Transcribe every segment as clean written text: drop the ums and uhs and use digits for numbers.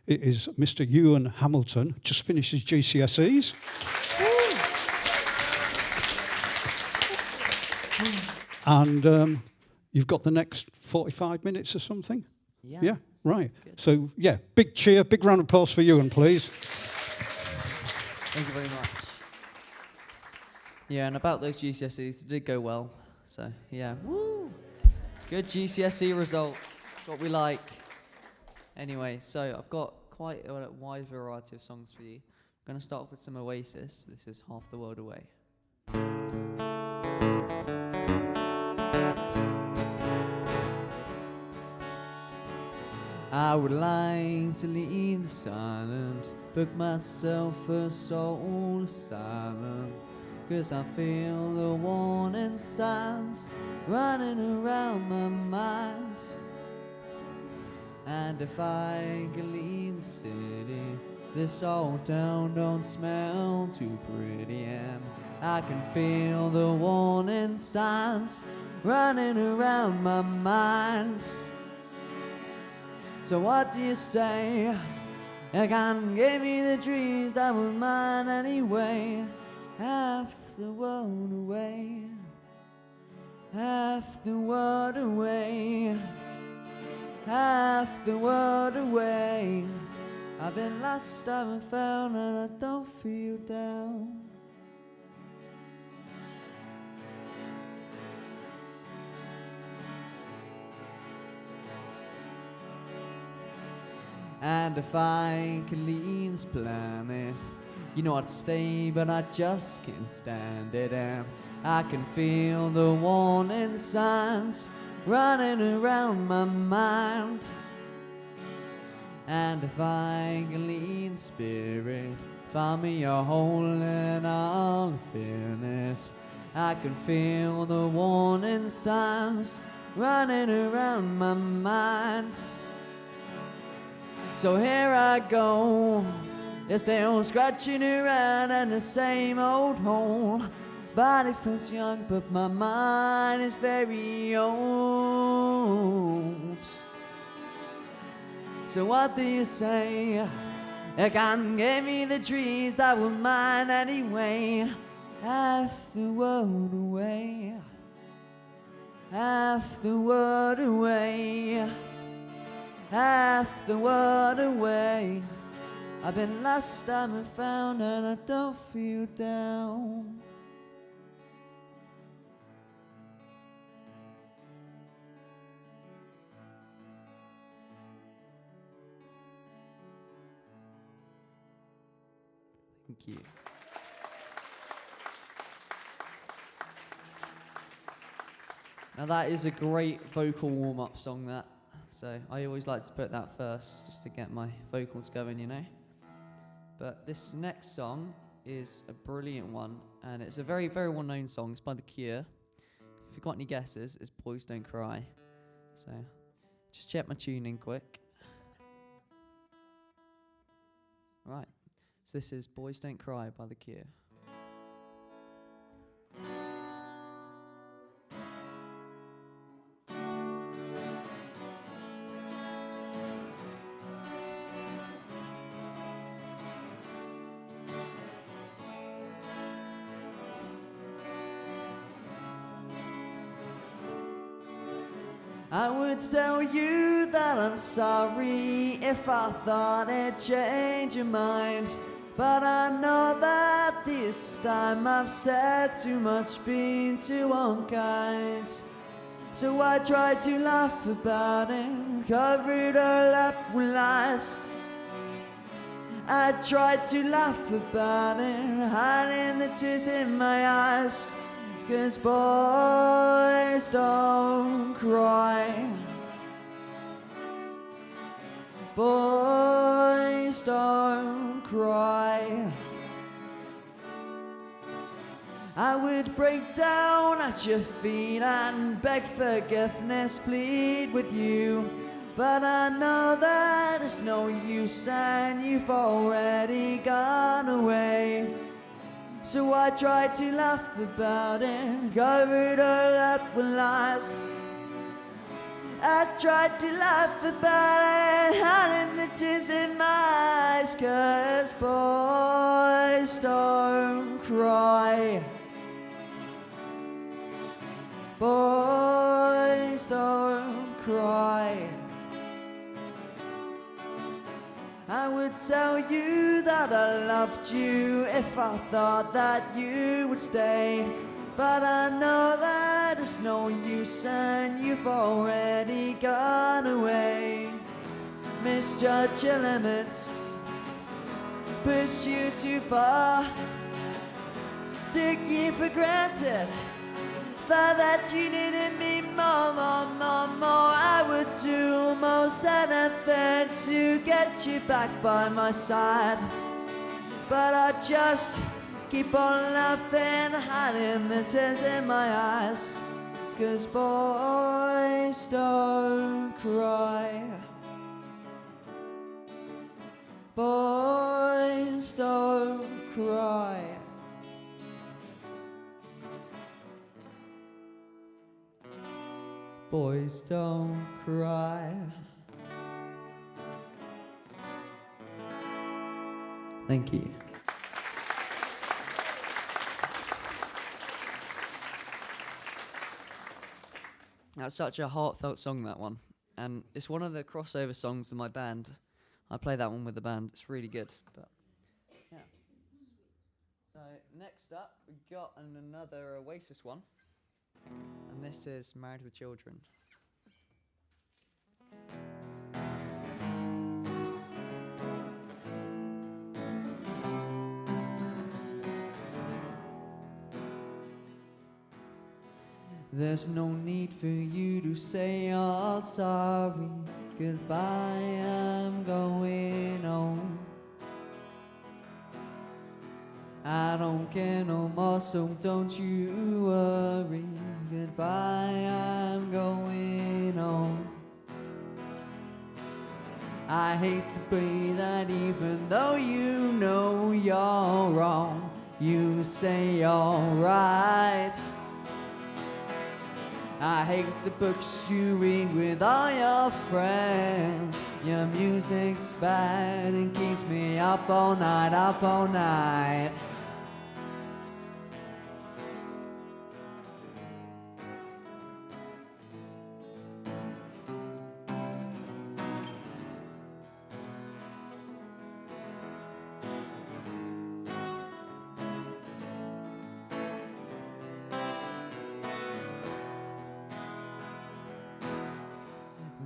It is Mr. Ewan Hamilton, just finished his GCSEs. And you've got the next 45 minutes or something? Yeah, right. Good. So, yeah, big cheer, big round of applause for Ewan, please. Thank you very much. Yeah, and about those GCSEs, they did go well. So, yeah. Woo! Good GCSE results. That's what we like. Anyway, so I've got quite a wide variety of songs for you. I'm going to start off with some Oasis. This is Half the World Away. I would like to leave the silent, book myself a soul asylum, 'cause I feel the warning signs running around my mind. And if I could leave the city, this old town don't smell too pretty, and I can feel the warning signs running around my mind. So what do you say? You can't give me the trees that were mine anyway. Half the world away, half the world away, half the world away. I've been lost, I've been found, and I don't feel down. And if I could leave this planet, you know I'd stay, but I just can't stand it. And I can feel the warning signs running around my mind. And if I can leave the spirit, find me a hole and I'll fill it. I can feel the warning signs running around my mind. So here I go, still scratching around in the same old hole. Body feels young, but my mind is very old. So what do you say? You can't give me the trees that were mine anyway. Half the world away, half the world away, half the world away. I've been lost, I've been found, and I don't feel down. Thank you. Now that is a great vocal warm-up song, that. So I always like to put that first, just to get my vocals going, you know. But this next song is a brilliant one, and it's a very, very well-known song. It's by The Cure. If you've got any guesses, it's Boys Don't Cry. So just check my tuning quick. Right. So this is Boys Don't Cry by The Cure. I would tell you that I'm sorry if I thought it'd change your mind, but I know that this time I've said too much, been too unkind. So I tried to laugh about it, cover it all up with lies. I tried to laugh about it, hiding the tears in my eyes. 'Cause boys don't cry, boys don't cry. I would break down at your feet and beg forgiveness, plead with you, but I know that it's no use and you've already gone away. So I tried to laugh about it, cover it all up with lies. I tried to laugh about it, hiding the tears in my 'cause boys don't cry. Boys don't cry. I would tell you that I loved you if I thought that you would stay. But I know that it's no use and you've already gone away. Misjudge your limits, pushed you too far. Took you for granted, thought that you needed me more. I would do almost anything to get you back by my side. But I just keep on laughing, hiding the tears in my eyes. 'Cause boys don't cry. Boys don't cry. Boys don't cry. Thank you. That's such a heartfelt song, that one. And it's one of the crossover songs in my band. I play that one with the band. It's really good. But yeah. So next up, we got another Oasis one. And this is Married with Children. There's no need for you to say you're sorry. Goodbye, I'm going home. I don't care no more, so don't you worry. Goodbye, I'm going home. I hate the way that even though you know you're wrong, you say you're right. I hate the books you read with all your friends. Your music's bad and keeps me up all night, up all night.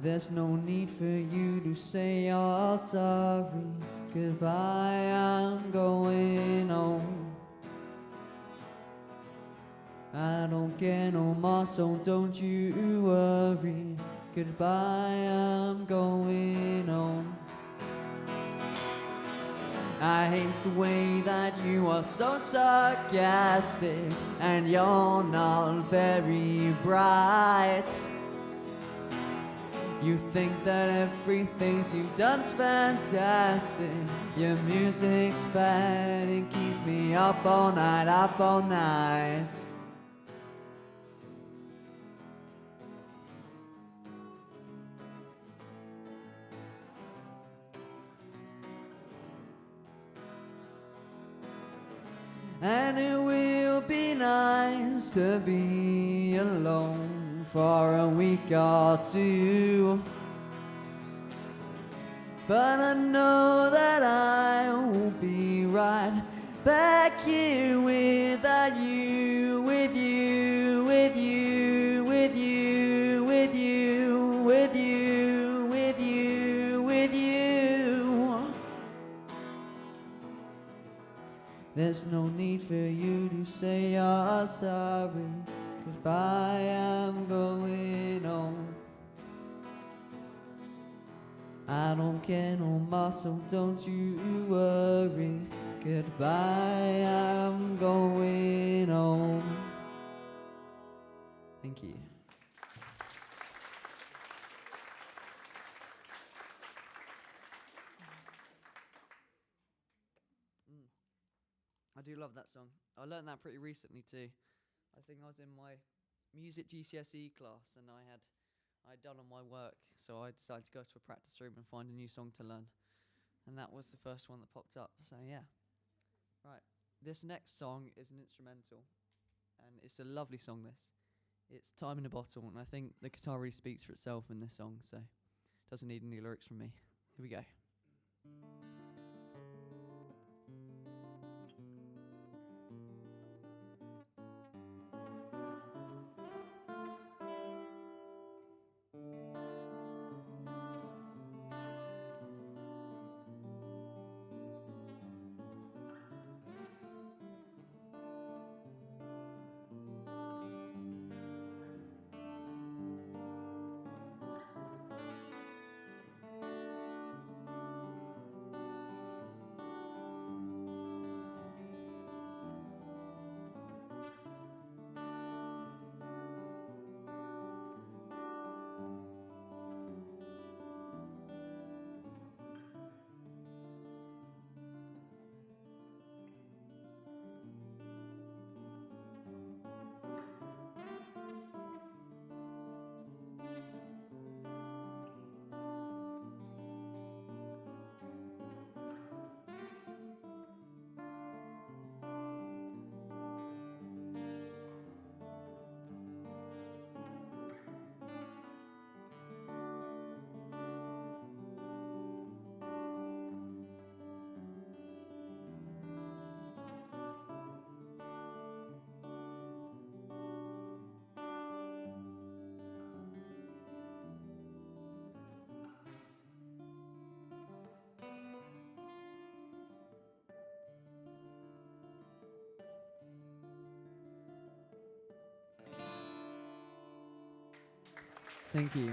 There's no need for you to say you're sorry. Goodbye, I'm going home. I don't care no more, so don't you worry. Goodbye, I'm going home. I hate the way that you are so sarcastic, and you're not very bright. You think that everything you've done's fantastic. Your music's bad, it keeps me up all night, up all night. And it will be nice to be alone for a week or two. But I know that I will be right back here without you, with you, with you, with you, with you, with you, with you, with you. There's no need for you to say you're sorry. Goodbye, I'm going home. I don't care no more, so don't you worry. Goodbye, I'm going home. Thank you. I do love that song. I learned that pretty recently too. I think I was in my music GCSE class and I'd done all my work, so I decided to go to a practice room and find a new song to learn. And that was the first one that popped up. So yeah. Right. This next song is an instrumental, and it's a lovely song. It's Time in a Bottle, and I think the guitar really speaks for itself in this song, so doesn't need any lyrics from me. Here we go. Thank you.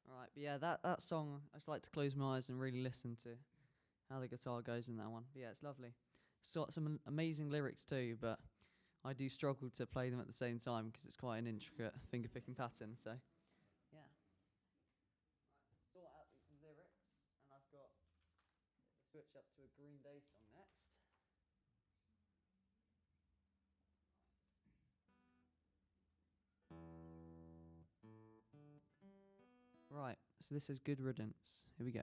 Alright, but yeah, that song, I just like to close my eyes and really listen to how the guitar goes in that one. But yeah, it's lovely. It's got some amazing lyrics too, but I do struggle to play them at the same time because it's quite an intricate finger-picking pattern, so yeah. Right, sort out these lyrics, and I've got the switch up to a Green Day song next. Right, so this is Good Riddance. Here we go.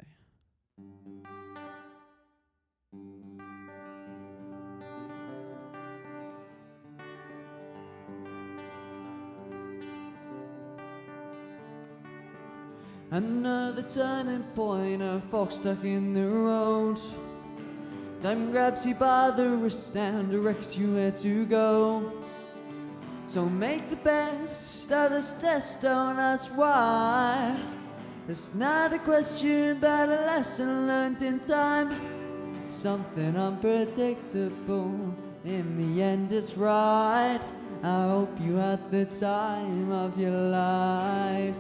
Another turning point, a fox stuck in the road. Time grabs you by the wrist and directs you where to go. So make the best of this test, don't ask why. It's not a question but a lesson learned in time. Something unpredictable, in the end it's right. I hope you had the time of your life.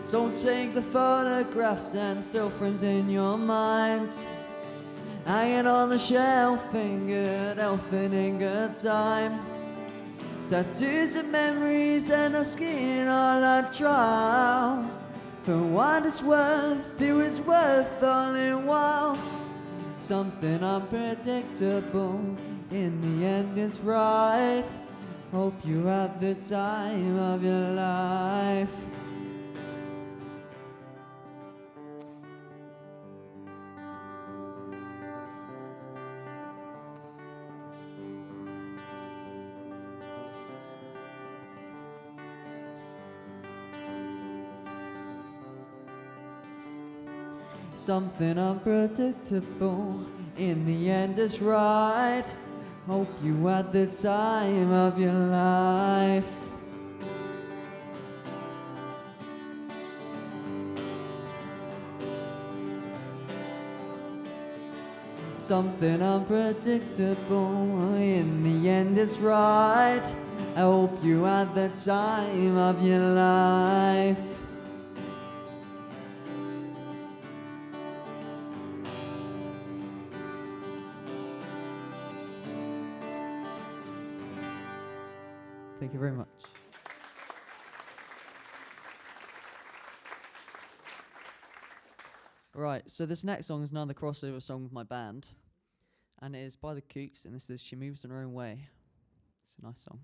Don't take the photographs and still frames in your mind, hanging on the shelf in good health and in good time. Tattoos of memories and our skin all our trial. For what it's worth, it was worth all in while. Something unpredictable, in the end it's right. Hope you had the time of your life. Something unpredictable, in the end is right. Hope you had the time of your life. Something unpredictable, in the end is right. I hope you had the time of your life. Thank you very much. Right, so this next song is another crossover song with my band, and it is by the Kooks, and this is She Moves in Her Own Way. It's a nice song.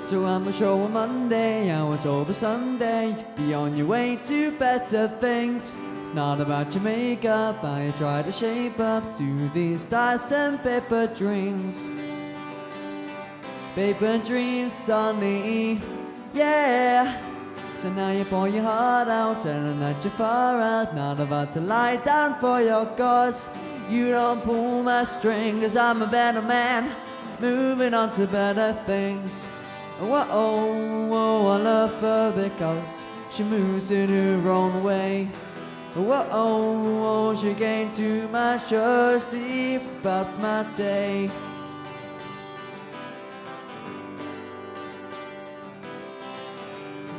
So I'm a show on Monday, I was over Sunday. Be on your way to better things. It's not about your makeup, I try to shape up to these dice and paper dreams. Paper dreams, sunny, yeah. So now you pour your heart out, telling that you're far out. Not about to lie down for your cause. You don't pull my string, 'cause I'm a better man, moving on to better things. Whoa, I love her because she moves in her own way. Whoa, she gains too much thirsty about my day.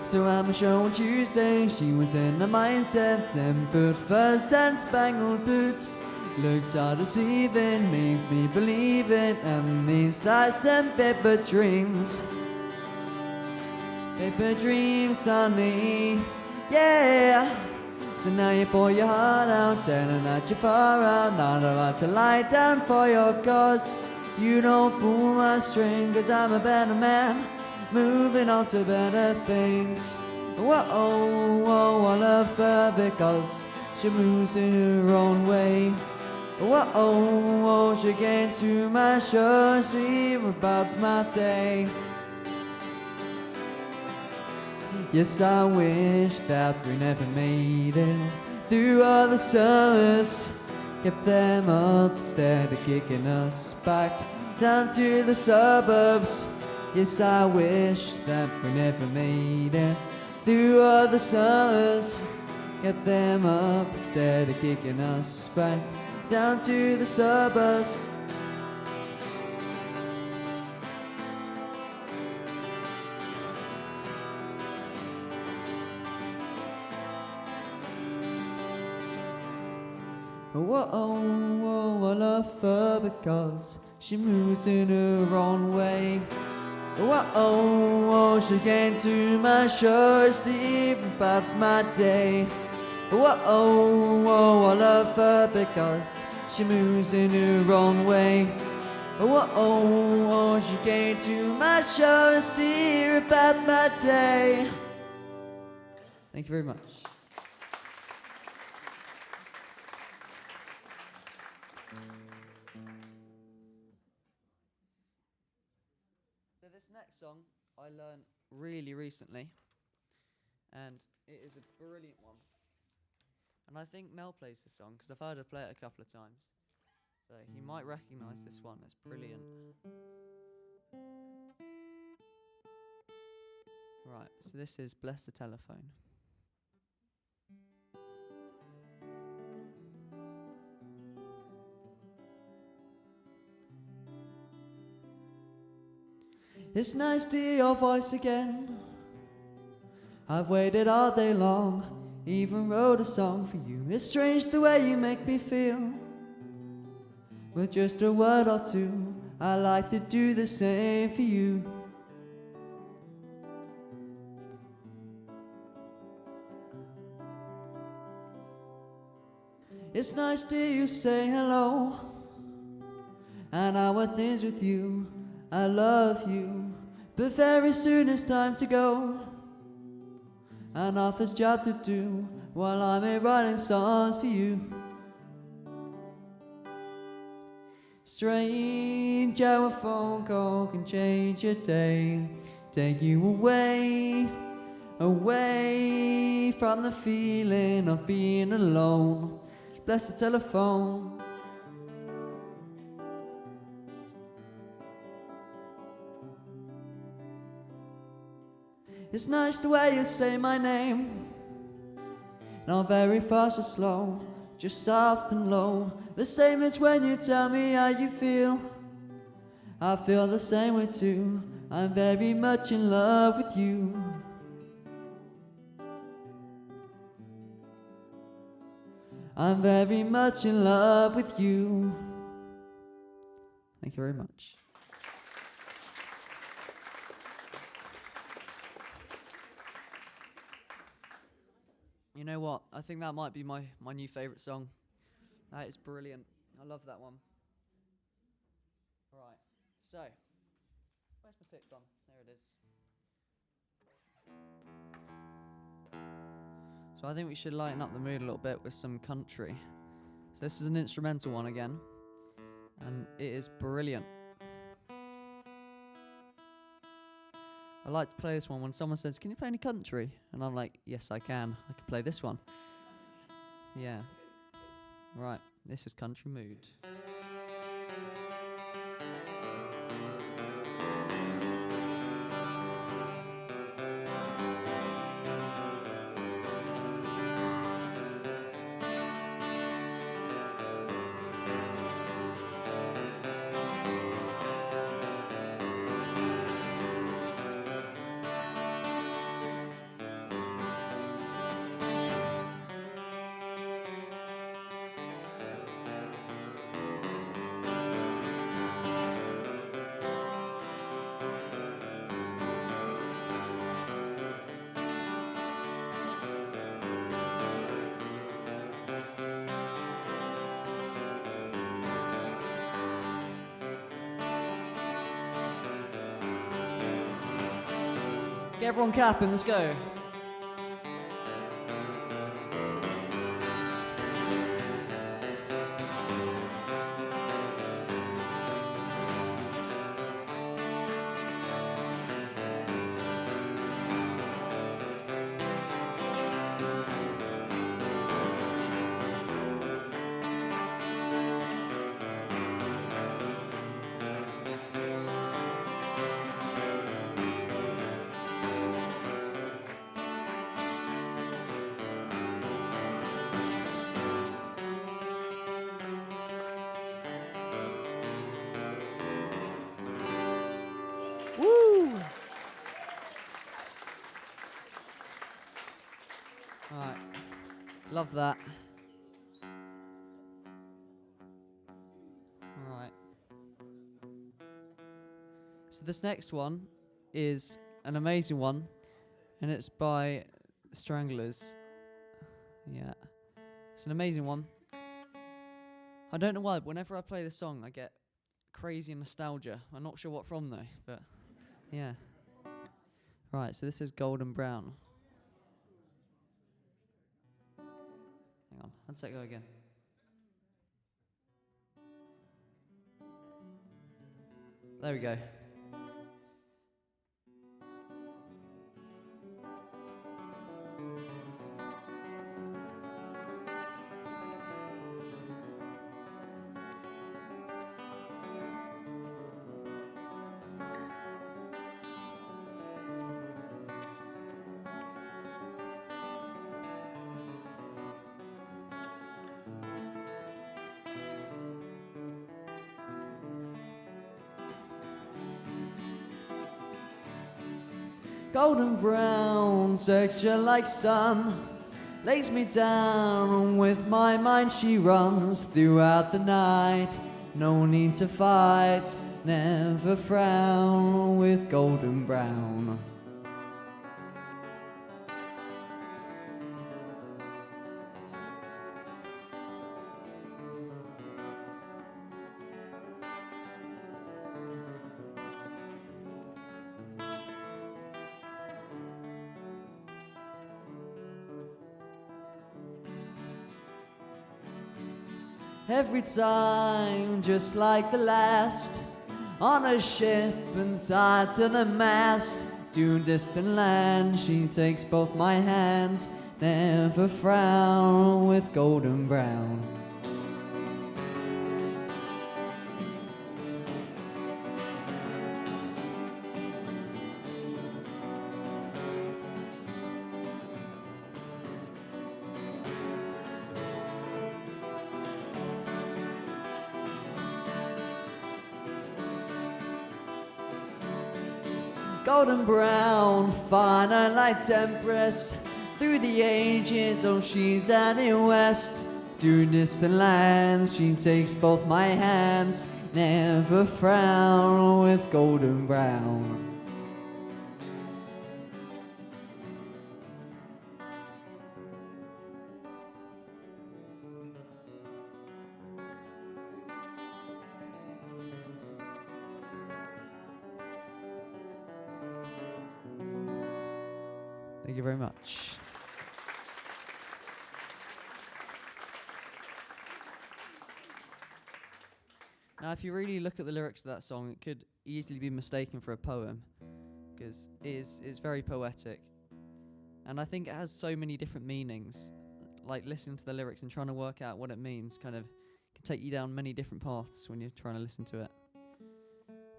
So I'm a show on Tuesday, she was in the mindset, tempered furs and spangled boots. Looks so deceiving, make me believe it, and these dice and paper dreams. Paper dreams, sunny, yeah. So now you pour your heart out, telling that you're far out. Not about to lie down for your cause. You don't pull my string, 'cause I'm a better man, moving on to better things. Whoa, I love her because she moves in her own way. Whoa, she gains too much thirsty about my day. Yes, I wish that we never made it through all the stars. Kept them up instead of kicking us back down to the suburbs. Yes, I wish that we never made it through all the stars. Kept them up instead of kicking us back down to the suburbs. Whoa, I love her because she moves in her own way. Whoa, she gains too much thirsty about my day. Whoa, I love her because she moves in her own way. Whoa, she gains too much thirsty about my day. Thank you very much. So this next song I learned really recently, and it is a brilliant one. And I think Mel plays this song because I've heard her play it a couple of times. So you might recognise this one, it's brilliant. Right, so this is Bless the Telephone. It's nice to hear your voice again. I've waited all day long, even wrote a song for you. It's strange the way you make me feel. With just a word or two, I like to do the same for you. It's nice to hear you say hello, and how are things with you? I love you, but very soon it's time to go. An office job to do while I'm here writing songs for you. Strange how a phone call can change your day, take you away, away from the feeling of being alone. Bless the telephone. It's nice the way you say my name, not very fast or slow, just soft and low. The same as when you tell me how you feel. I feel the same way too. I'm very much in love with you. I'm very much in love with you. Thank you very much. You know what? I think that might be my new favourite song. That is brilliant. I love that one. Right, so, where's my pick gone? There it is. So I think we should lighten up the mood a little bit with some country. So this is an instrumental one again, and it is brilliant. I like to play this one when someone says, "Can you play any country?" And I'm like, "Yes, I can. I can play this one." Yeah. Right, this is Country Mood. Get everyone clapping, let's go. Woo! Alright, love that. Alright. So this next one is an amazing one, and it's by the Stranglers. Yeah, it's an amazing one. I don't know why, but whenever I play this song, I get crazy nostalgia. I'm not sure what from though, but yeah. Right, so this is Golden Brown. Hang on, let's let go again. There we go. Golden brown, texture like sun, lays me down, with my mind she runs throughout the night. No need to fight, never frown, with golden brown. Every time, just like the last, on a ship and tied to the mast, to distant land she takes both my hands, never frown, with golden brown. Golden brown, finer like temptress, through the ages, oh she's heading west. To distant lands she takes both my hands, never frown, with golden brown. Thank you very much. Now, if you really look at the lyrics of that song, it could easily be mistaken for a poem, because it's very poetic. And I think it has so many different meanings. Like, listening to the lyrics and trying to work out what it means kind of can take you down many different paths when you're trying to listen to it.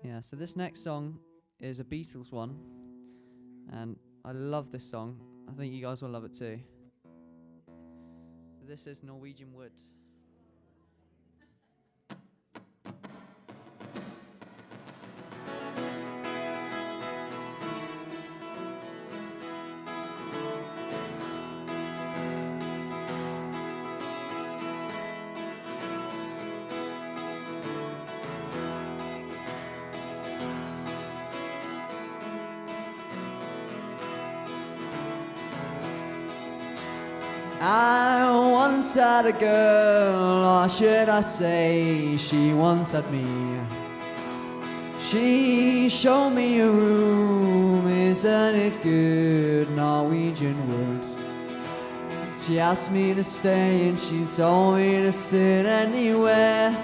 Yeah, so this next song is a Beatles one, and I love this song. I think you guys will love it too. So this is Norwegian Wood. I once had a girl, or should I say, she once had me. She showed me a room, isn't it good, Norwegian wood. She asked me to stay and she told me to sit anywhere.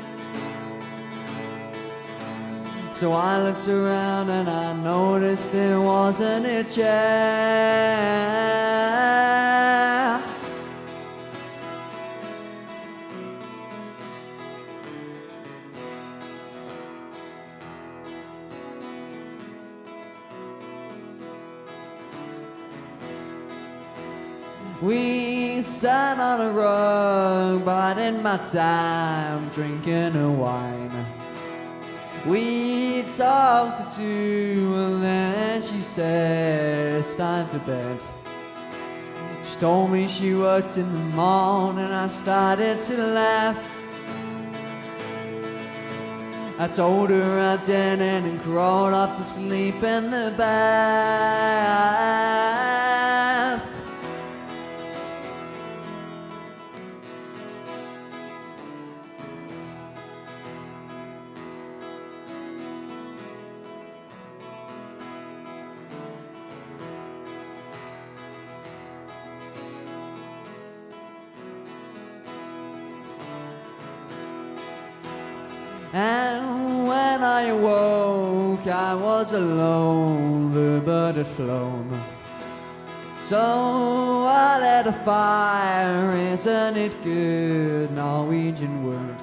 So I looked around and I noticed there wasn't a chair. We sat on a rug, biding my time, drinking a wine. We talked to two, and then she said, it's time for bed. She told me she worked in the morning, I started to laugh. I told her I didn't and crawled off to sleep in the bath. And when I awoke, I was alone, the bird had flown. So I lit a fire, isn't it good, Norwegian wood.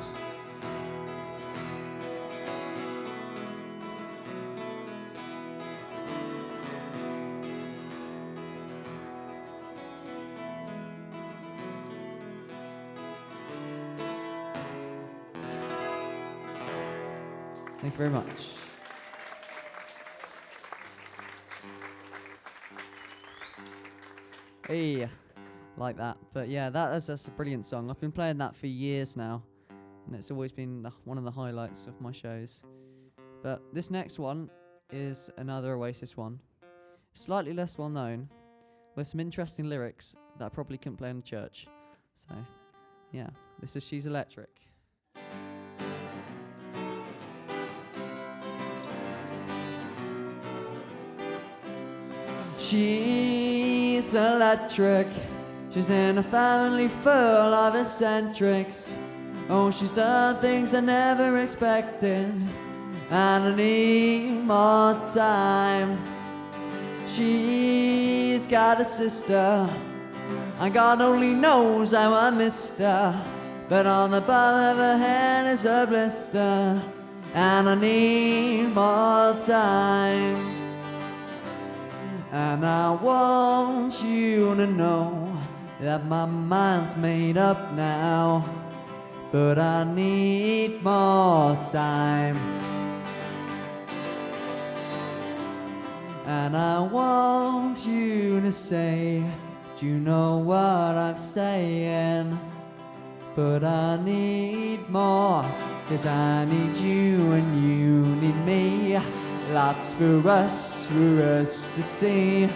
Thank you very much. Hey, like that. But yeah, that's a brilliant song. I've been playing that for years now, and it's always been one of the highlights of my shows. But this next one is another Oasis one. Slightly less well known, with some interesting lyrics that I probably couldn't play in a church. So, yeah, this is She's Electric. She's electric, she's in a family full of eccentrics. Oh, she's done things I never expected, and I need more time. She's got a sister, and God only knows how I missed her, but on the bottom of her head is a blister, and I need more time. And I want you to know that my mind's made up now, but I need more time. And I want you to say, do you know what I'm saying? But I need more, 'cause I need you and you need me. Lots for us to see.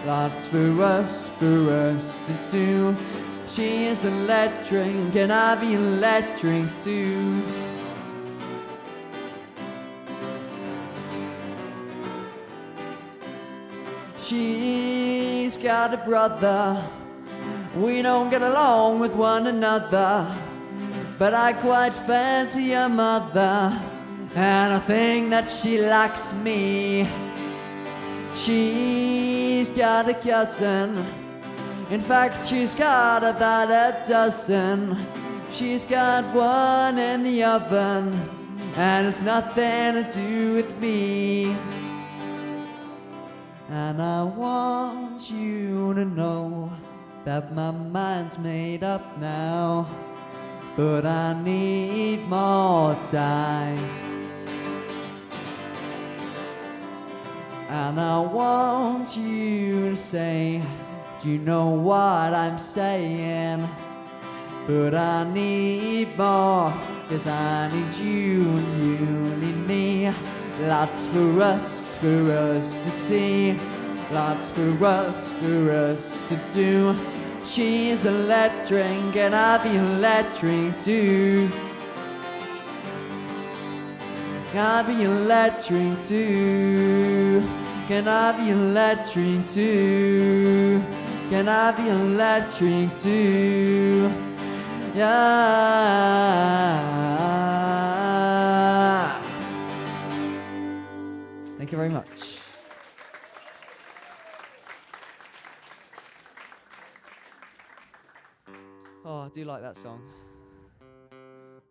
Lots for us to do. She is electric, can I be electric too? She's got a brother. We don't get along with one another, but I quite fancy her mother, and I think that she likes me. She's got a cousin. In fact, she's got about a dozen. She's got one in the oven, and it's nothing to do with me. And I want you to know that my mind's made up now, but I need more time. And I want you to say, do you know what I'm saying? But I need more, 'cause I need you and you need me. Lots for us to see. Lots for us to do. She's electric and I'll be electric too. I'll be electric too. Can I be electric too? Can I be electric too? Yeah. Thank you very much. Oh, I do like that song.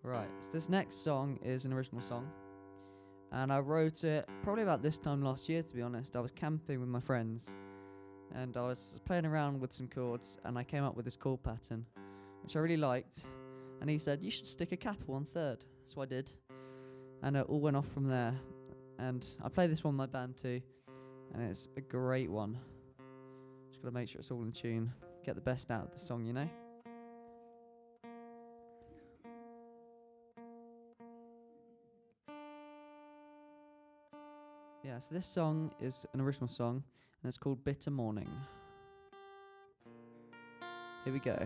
Right, so this next song is an original song. And I wrote it probably about this time last year, to be honest. I was camping with my friends, and I was playing around with some chords, and I came up with this chord pattern, which I really liked. And he said, you should stick a capo on third. So I did. And it all went off from there. And I play this one with my band too, and it's a great one. Just got to make sure it's all in tune. Get the best out of the song, you know? Yeah, so this song is an original song, and it's called Bitter Morning. Here we go.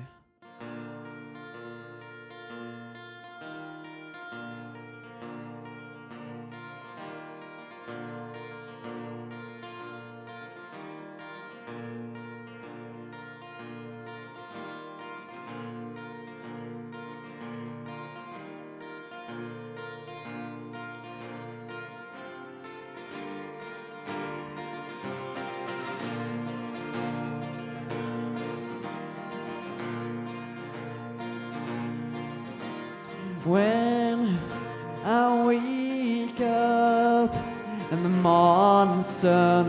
When I wake up in the morning sun,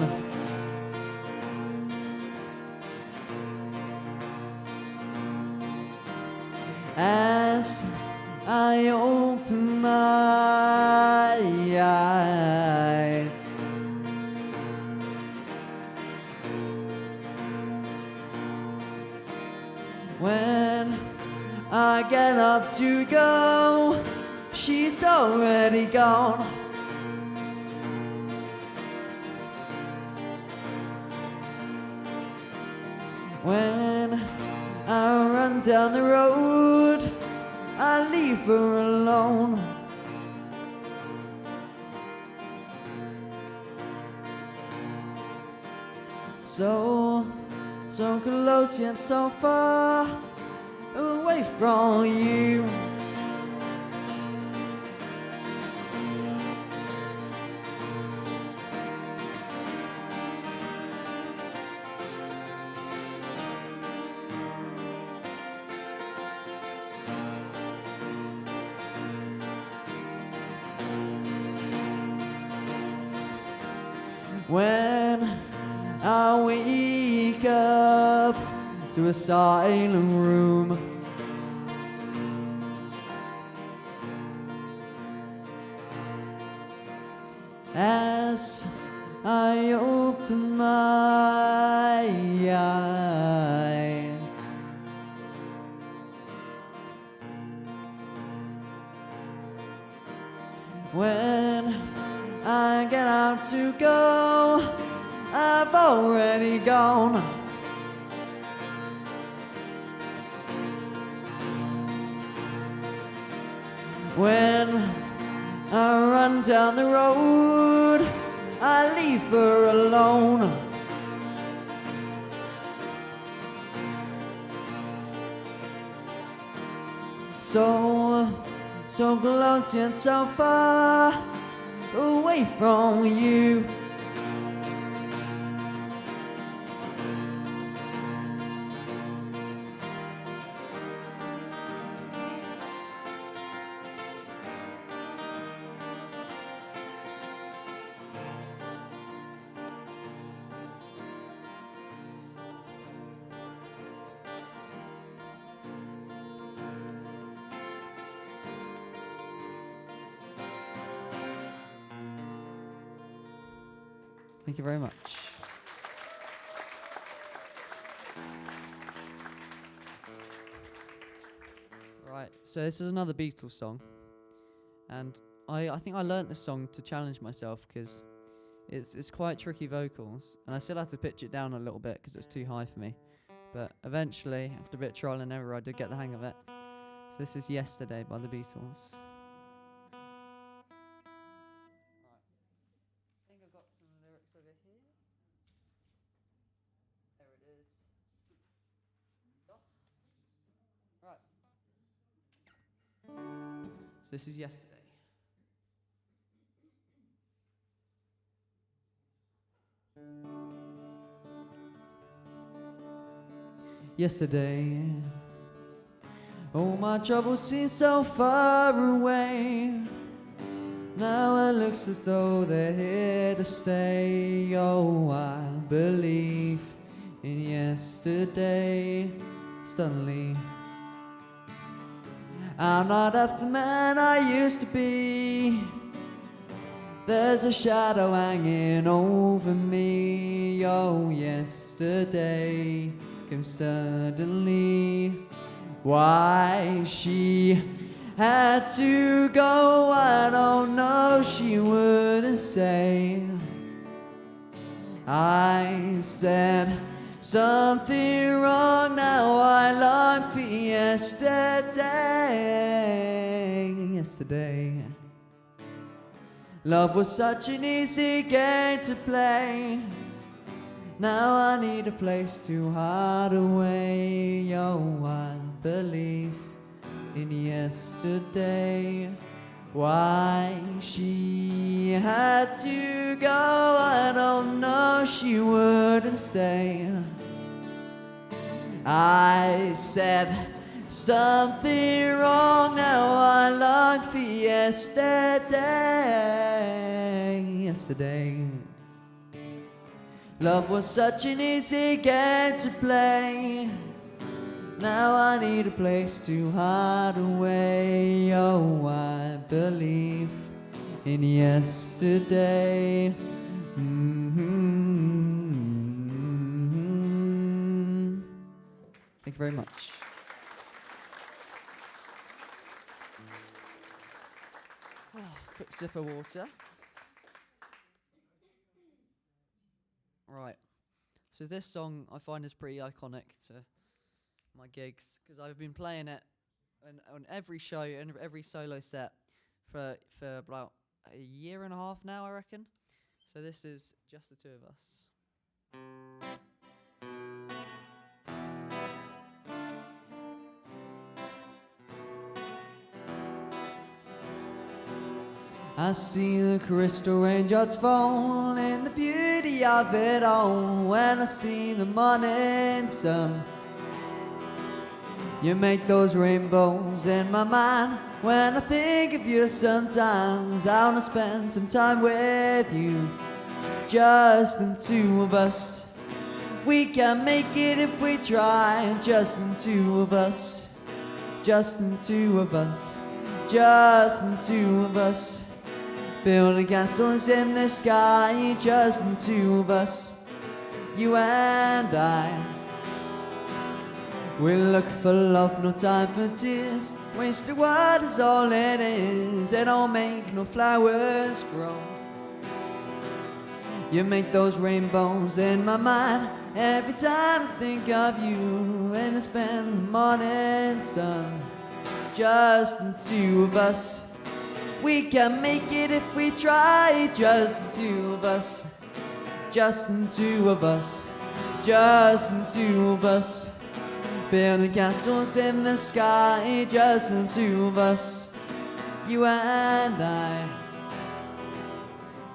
as I open my eyes, when I get up to go, she's already gone. When I run down the road, I leave her alone. So close yet so far away from you. When I wake up to a silent room, as I open my eyes, when I get out to go, I've already gone. When I run down the road, I leave her alone. so close yet so far away from you. Thank you very much. Right, so this is another Beatles song, and I think I learnt this song to challenge myself because it's quite tricky vocals, and I still have to pitch it down a little bit because it was too high for me. But eventually, after a bit of trial and error, I did get the hang of it. So this is Yesterday by the Beatles. So this is Yesterday. Yesterday, oh, my troubles seem so far away. Now it looks as though they're here to stay. Oh, I believe in yesterday. Suddenly, I'm not half the man I used to be. There's a shadow hanging over me. Oh, yesterday came suddenly. Why she had to go, I don't know, she wouldn't say. I said something wrong, now I long for yesterday. Yesterday, love was such an easy game to play. Now I need a place to hide away. Oh, I believe in yesterday. Why she had to go, I don't know, she wouldn't say. I said something wrong, now I long for yesterday. Yesterday, love was such an easy game to play. Now I need a place to hide away. Oh, I believe in yesterday. Thank you very much. Quick sip of water. Right. So this song I find is pretty iconic to my gigs because I've been playing it on every show and every solo set for about a year and a half now, I reckon. So this is just the two of us. I see the crystal raindrops fall and the beauty of it all when I see the morning sun. You make those rainbows in my mind when I think of you sometimes. I wanna spend some time with you, just the two of us. We can make it if we try, just the two of us. Just the two of us. Just the two of us. Building castles in the sky, just the two of us. You and I. We look for love, no time for tears. Wasted word is all it is. They don't make no flowers grow. You make those rainbows in my mind every time I think of you. And it's been the morning sun. Just the two of us. We can make it if we try, just the two of us. Just the two of us. Just the two of us. Building castles in the sky, just the two of us, you and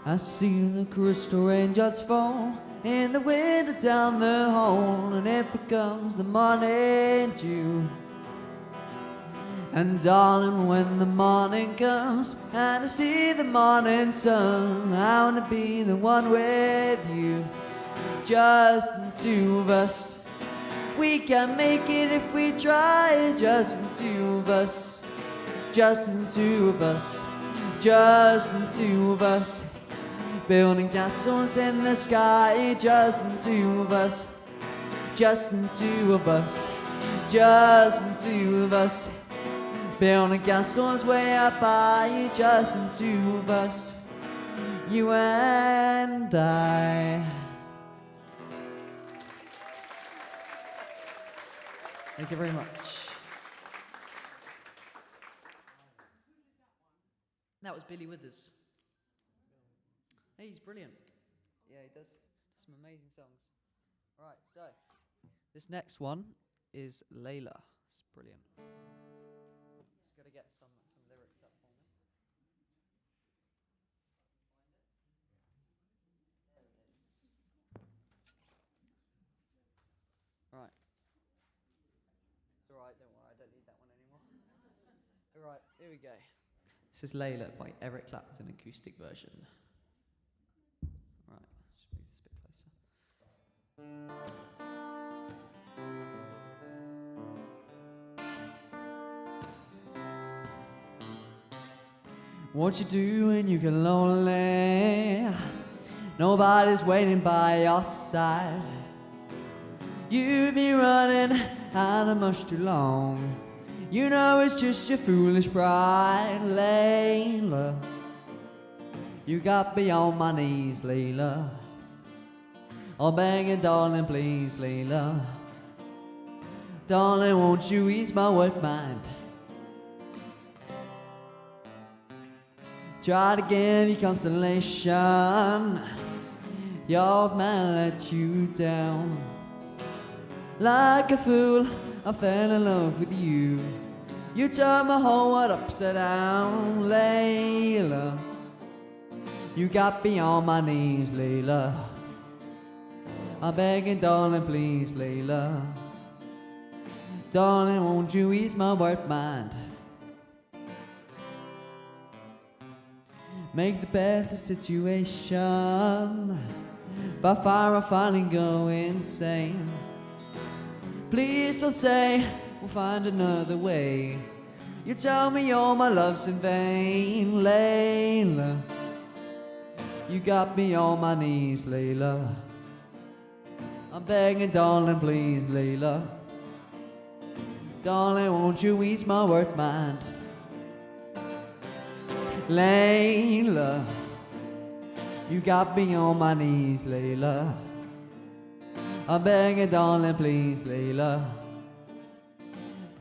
I see the crystal raindrops fall in the window down the hall, and it becomes the morning dew. And darling, when the morning comes and I see the morning sun, I wanna be the one with you, just the two of us. We can make it if we try, just the two of us, just the two of us, just the two of us. Building castles in the sky, just the two of us, just the two of us, just the two of us. Building castles way up high, just the two of us, you and I. Thank you very much. That was Billy Withers. Hey, he's brilliant. Yeah, he does some amazing songs. Right, so this next one is Layla. It's brilliant. Just got to get some lyrics up for me. There it is. Right. It's alright, don't worry, I don't need that one anymore. Alright, here we go. This is Layla by Eric Clapton, acoustic version. Right, just move this a bit closer. What you do when you get lonely? Nobody's waiting by your side. You've been running out of much too long. You know it's just your foolish pride, Layla. You got me on my knees, Layla. I'm begging, darling, please, Layla. Darling, won't you ease my wet mind? Try to give you consolation. Your man let you down. Like a fool, I fell in love with you. You turned my whole world upside down, Layla. You got me on my knees, Layla. I'm begging, darling, please, Layla. Darling, won't you ease my wet mind? Make the better situation. By fire I finally go insane. Please don't say we'll find another way. You tell me all my love's in vain, Layla. You got me on my knees, Layla. I'm begging, darling, please, Layla. Darling, won't you ease my wet mind? Layla, you got me on my knees, Layla. I'm begging, darling, please, Layla.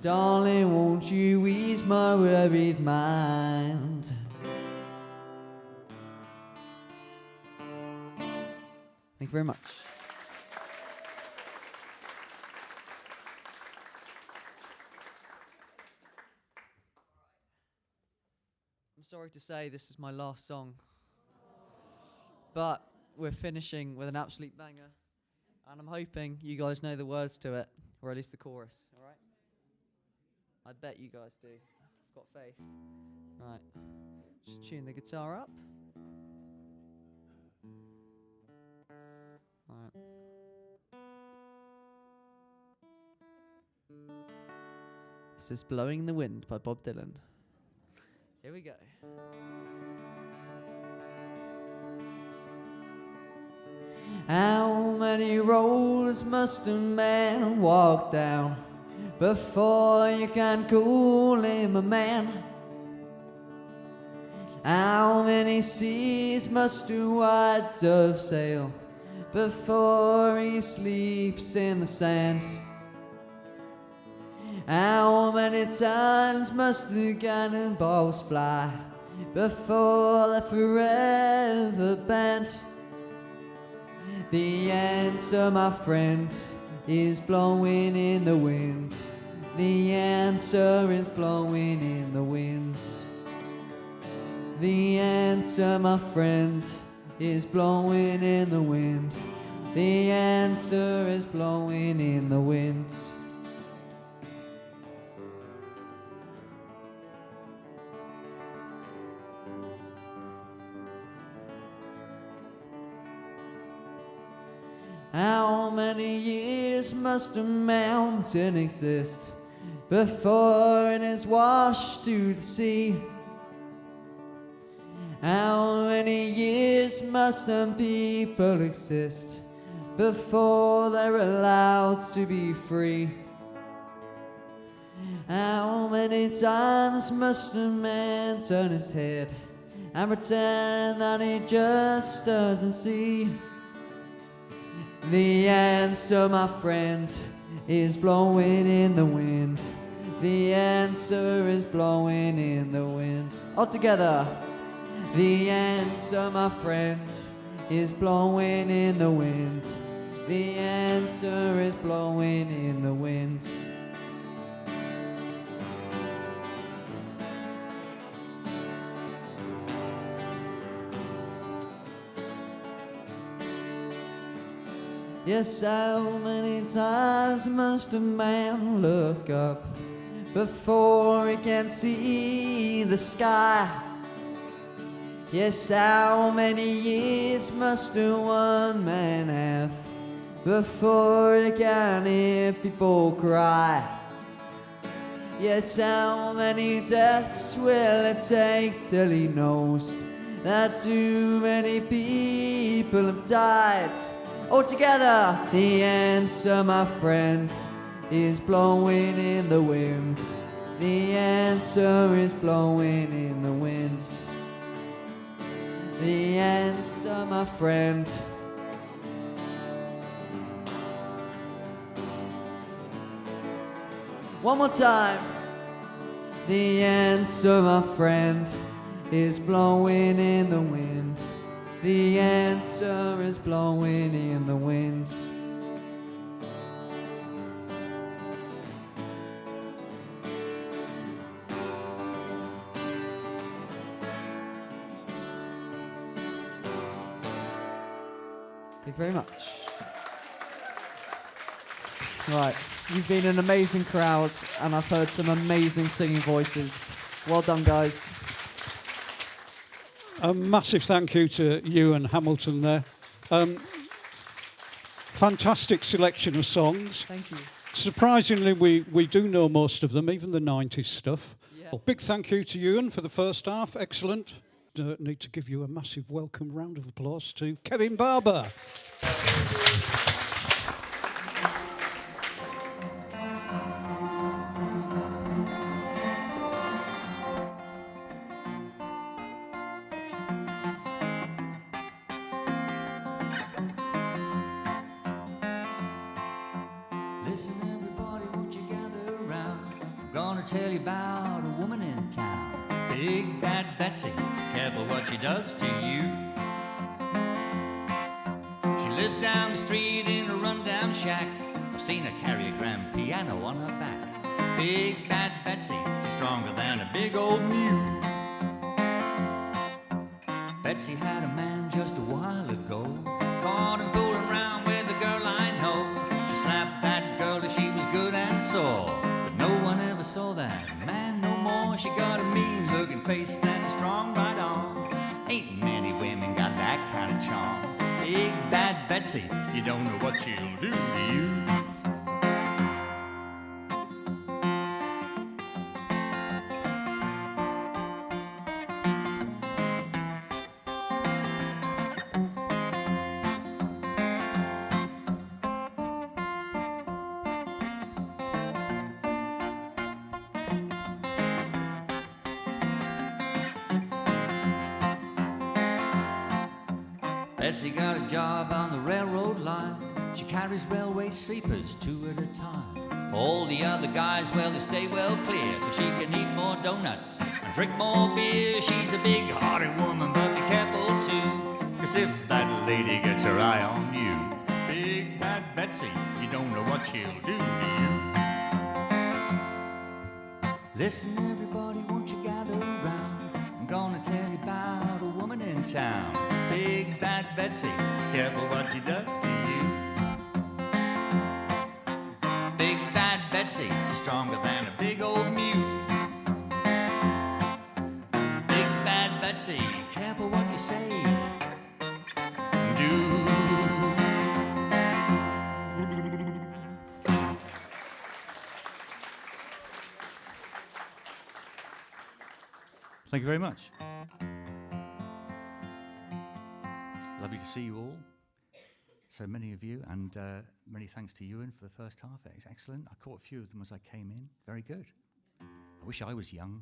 Darling, won't you ease my worried mind? Thank you very much. I'm sorry to say this is my last song, but we're finishing with an absolute banger, and I'm hoping you guys know the words to it, or at least the chorus, alright? I bet you guys do. I've got faith. Right, just tune the guitar up. Alright. This is Blowing in the Wind by Bob Dylan. Here we go. How many roads must a man walk down before you can call him a man? How many seas must a white dove sail before he sleeps in the sand? How many times must the cannonballs fly before they're forever banned? The answer, my friend, is blowing in the wind. The answer is blowing in the wind. The answer, my friend, is blowing in the wind. The answer is blowing in the wind. How many years must a mountain exist before it is washed to the sea? How many years must some people exist before they're allowed to be free? How many times must a man turn his head and pretend that he just doesn't see? The answer, my friend, is blowing in the wind. The answer is blowing in the wind. All together. The answer, my friend, is blowing in the wind. The answer is blowing in the wind. Yes, how many times must a man look up before he can see the sky? Yes, how many years must a one man have before he can hear people cry? Yes, how many deaths will it take till he knows that too many people have died? All together, the answer, my friend, is blowing in the wind. The answer is blowing in the wind. The answer, my friend. One more time. The answer, my friend, is blowing in the wind. The answer is blowing in the wind. Thank you very much. Right, you've been an amazing crowd, and I've heard some amazing singing voices. Well done, guys. A massive thank you to you and Hamilton there. Fantastic selection of songs. Thank you. Surprisingly, we do know most of them, even the 90s stuff. Yeah. Well, big thank you to Ewan for the first half. Excellent. Need to give you a massive welcome round of applause to Kevin Barber. Listen, everybody, won't you gather around? I'm gonna tell you about a woman in town. Big Bad Betsy, careful what she does to you. She lives down the street in a rundown shack. I've seen her carry a grand piano on her back. Big Bad Betsy is stronger than a big old mule. Betsy had a man just a while ago, caught him fooling around with a girl I know. She slapped that girl till she was good and sore, but no one ever saw that man no more. She got a mean looking face and a strong right arm. Ain't many women got that kind of charm. Big Bad Betsy, you don't know what she'll do to you. Betsy got a job on the railroad line. She carries railway sleepers 2 at a time. All the other guys, well, they stay well clear, 'cause she can eat more donuts and drink more beer. She's a big-hearted woman, but be careful too, 'cause if that lady gets her eye on you, Big Bad Betsy, you don't know what she'll do to you. Listen, everybody, won't you gather round? I'm gonna tell you about a woman in town, Big Bad Betsy. Careful what she does to you. Big Bad Betsy, stronger than a big old mule. Big Bad Betsy, careful what you say. Do. Thank you very much. Lovely to see you all. So many of you, and many thanks to Ewan for the first half. It's excellent. I caught a few of them as I came in. Very good. I wish I was young.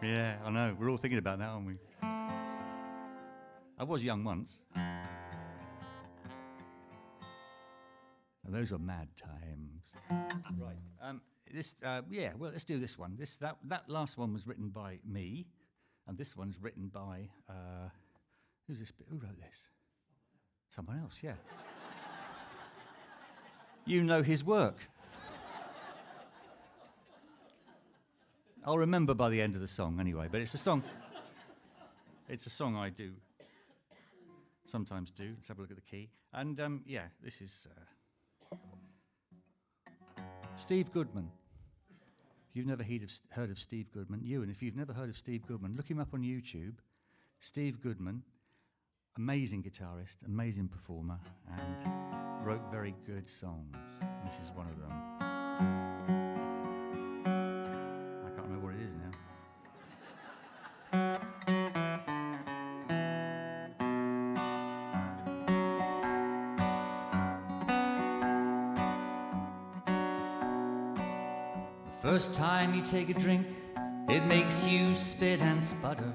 Yeah, I know. We're all thinking about that, aren't we? I was young once. Those were mad times. Right. Well, let's do this one. That last one was written by me, and this one's written by who's this? Who wrote this? Someone else, yeah. You know his work. I'll remember by the end of the song anyway, but it's a song. It's a song I do sometimes do. Let's have a look at the key. And this is Steve Goodman. If you've never heard of Steve Goodman, Ewan, if you've never heard of Steve Goodman, look him up on YouTube. Steve Goodman, amazing guitarist, amazing performer, and wrote very good songs. This is one of them. I can't remember what it is now. First time you take a drink, it makes you spit and sputter,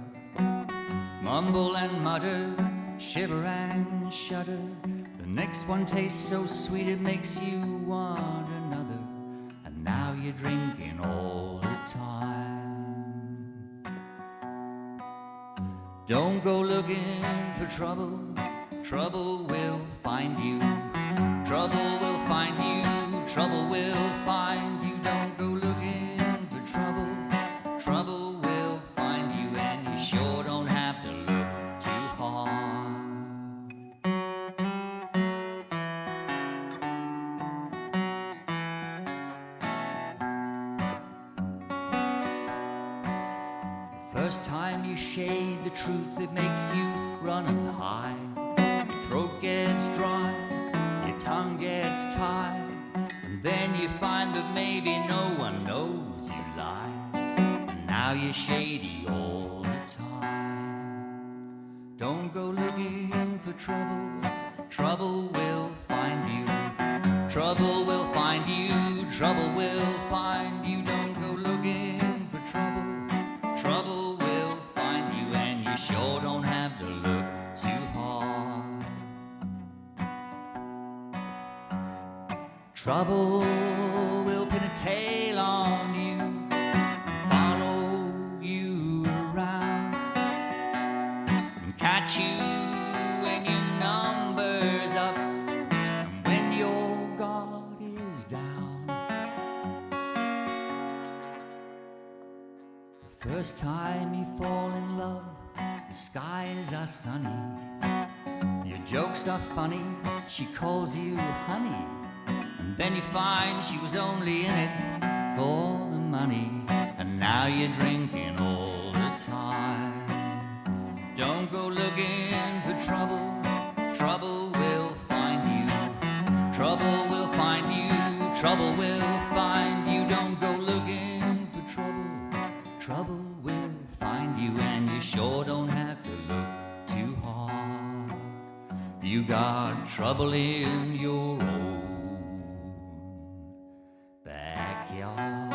mumble and mutter, shiver and shudder. The next one tastes so sweet it makes you want another, and now you're drinking all the time. Don't go looking for trouble, trouble will find you. Trouble will find you, trouble will find you. Don't go looking for trouble, trouble will find you, and you sure don't have to look too hard. First time you shade the truth, it makes you run and hide. Your throat gets dry, your tongue gets tied, and then you find that maybe no one knows you lie, and now you're shady all the time. Don't go looking for trouble, trouble will find you. Trouble will find you, trouble will find you. Don't go looking for trouble, trouble will find you, and you sure don't have to look too hard. Trouble will pin a tail on you, follow you around, and catch you when your number's up, and when your guard is down. The first time you fall in love, the skies are sunny, your jokes are funny, she calls you honey. And then you find she was only in it for the money, and now you're drinking all the time. Don't go looking for trouble, trouble will find you. Trouble will find you, trouble will find you. Don't go looking for trouble, trouble will find you, and you sure don't have to look too hard. You got trouble in your own backyard.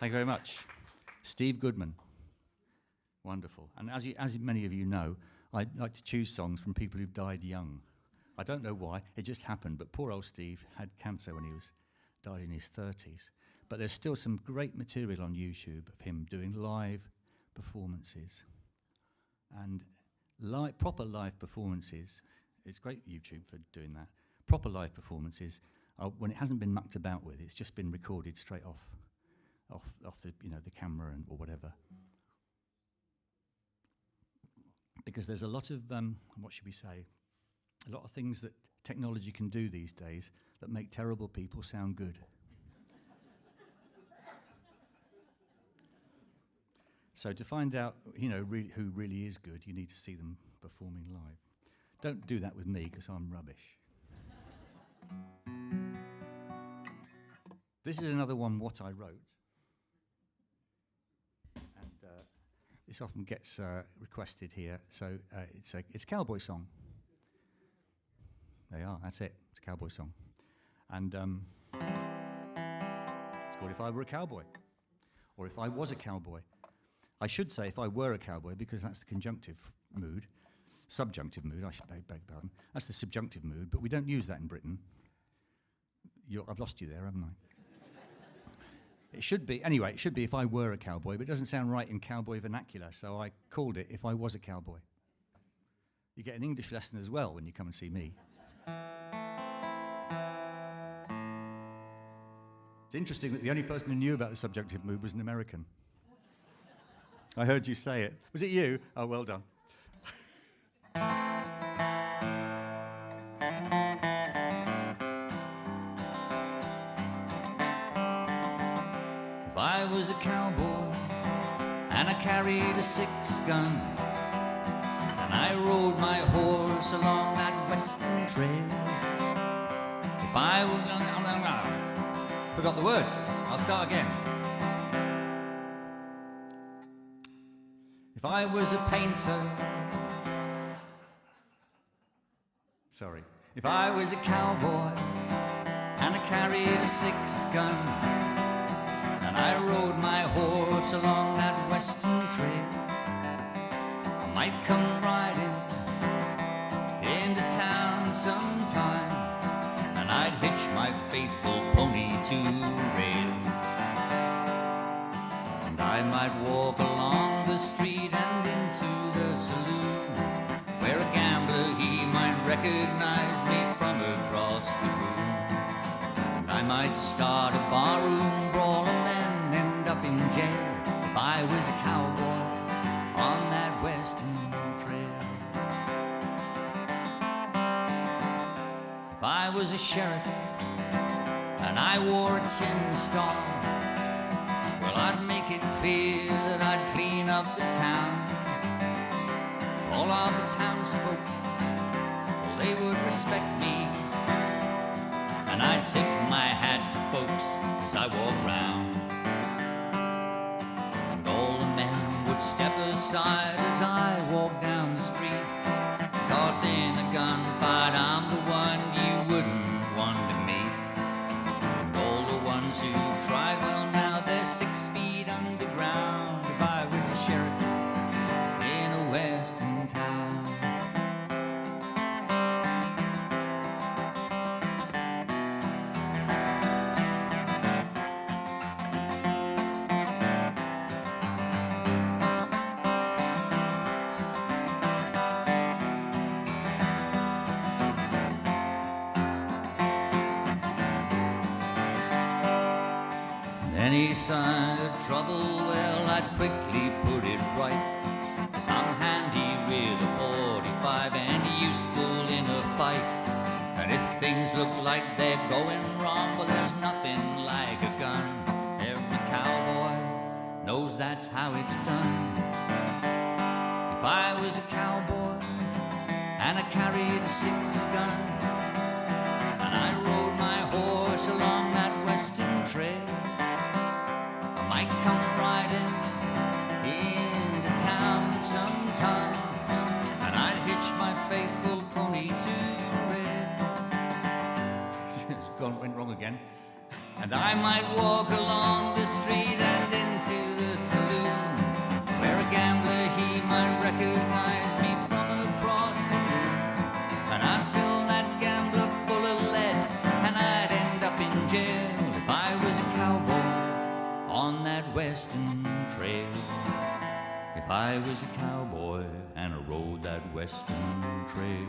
Thank you very much. Steve Goodman. Wonderful. And as many of you know, I like to choose songs from people who've died young. I don't know why, it just happened, but poor old Steve had cancer when he died in his 30s. But there's still some great material on YouTube of him doing live performances. And proper live performances, it's great YouTube for doing that. Proper live performances, when it hasn't been mucked about with, it's just been recorded straight off the the camera or whatever. Because there's a lot of what should we say? A lot of things that technology can do these days that make terrible people sound good. So to find out, who really is good, you need to see them performing live. Don't do that with me, because I'm rubbish. This is another one, what I wrote. And this often gets requested here. So it's a cowboy song. There you are, that's it. It's a cowboy song. And it's called If I Were a Cowboy, or If I Was a Cowboy. I should say if I were a cowboy, because that's the conjunctive mood. Subjunctive mood, I should beg pardon. That's the subjunctive mood, but we don't use that in Britain. I've lost you there, haven't I? It should be, anyway, it should be If I Were a Cowboy, but it doesn't sound right in cowboy vernacular, so I called it If I Was a Cowboy. You get an English lesson as well when you come and see me. It's interesting that the only person who knew about the subjunctive mood was an American. I heard you say it. Was it you? Oh, well done. If I was a cowboy and I carried a 6-gun and I rode my horse along that western trail, if I was... Forgot the words. I'll start again. If I was a painter... Sorry. If I was a cowboy and I carried a 6-gun and I rode my horse along that western trail, I might come riding into town sometime and I'd hitch my faithful pony to rail, and I might walk along the street and into the saloon where a gambler, he might recognize me from across the room, and I might start a barroom brawl and then end up in jail if I was a cowboy on that western trail. If I was a sheriff and I wore a tin star, well, I'd make it clear that I'd clean up the town. All of the townsfolk, well, they would respect me, and I'd tip my hat to folks as I walk round, and all the men would step aside as I walk down the street, 'cause in a gunfight I'm the one you wouldn't want to meet, and all the ones who tried, well, now they're 6 feet underground. If I was a sheriff in a western town. Any sign of trouble, well, I'd quickly put it right, 'cause I'm handy with a 45 and useful in a fight. And if things look like they're going wrong, well, there's nothing like a gun. Every cowboy knows that's how it's done. If I was a cowboy and I carried a 6-gun and I rode my horse along that western trail, I might come riding into town sometime, and I'd hitch my faithful pony to rail. Went wrong again. And I might walk along the street and into the saloon where a gambler, he might recognize me from across the room, and I'd fill that if I was a cowboy and I rode that western trail.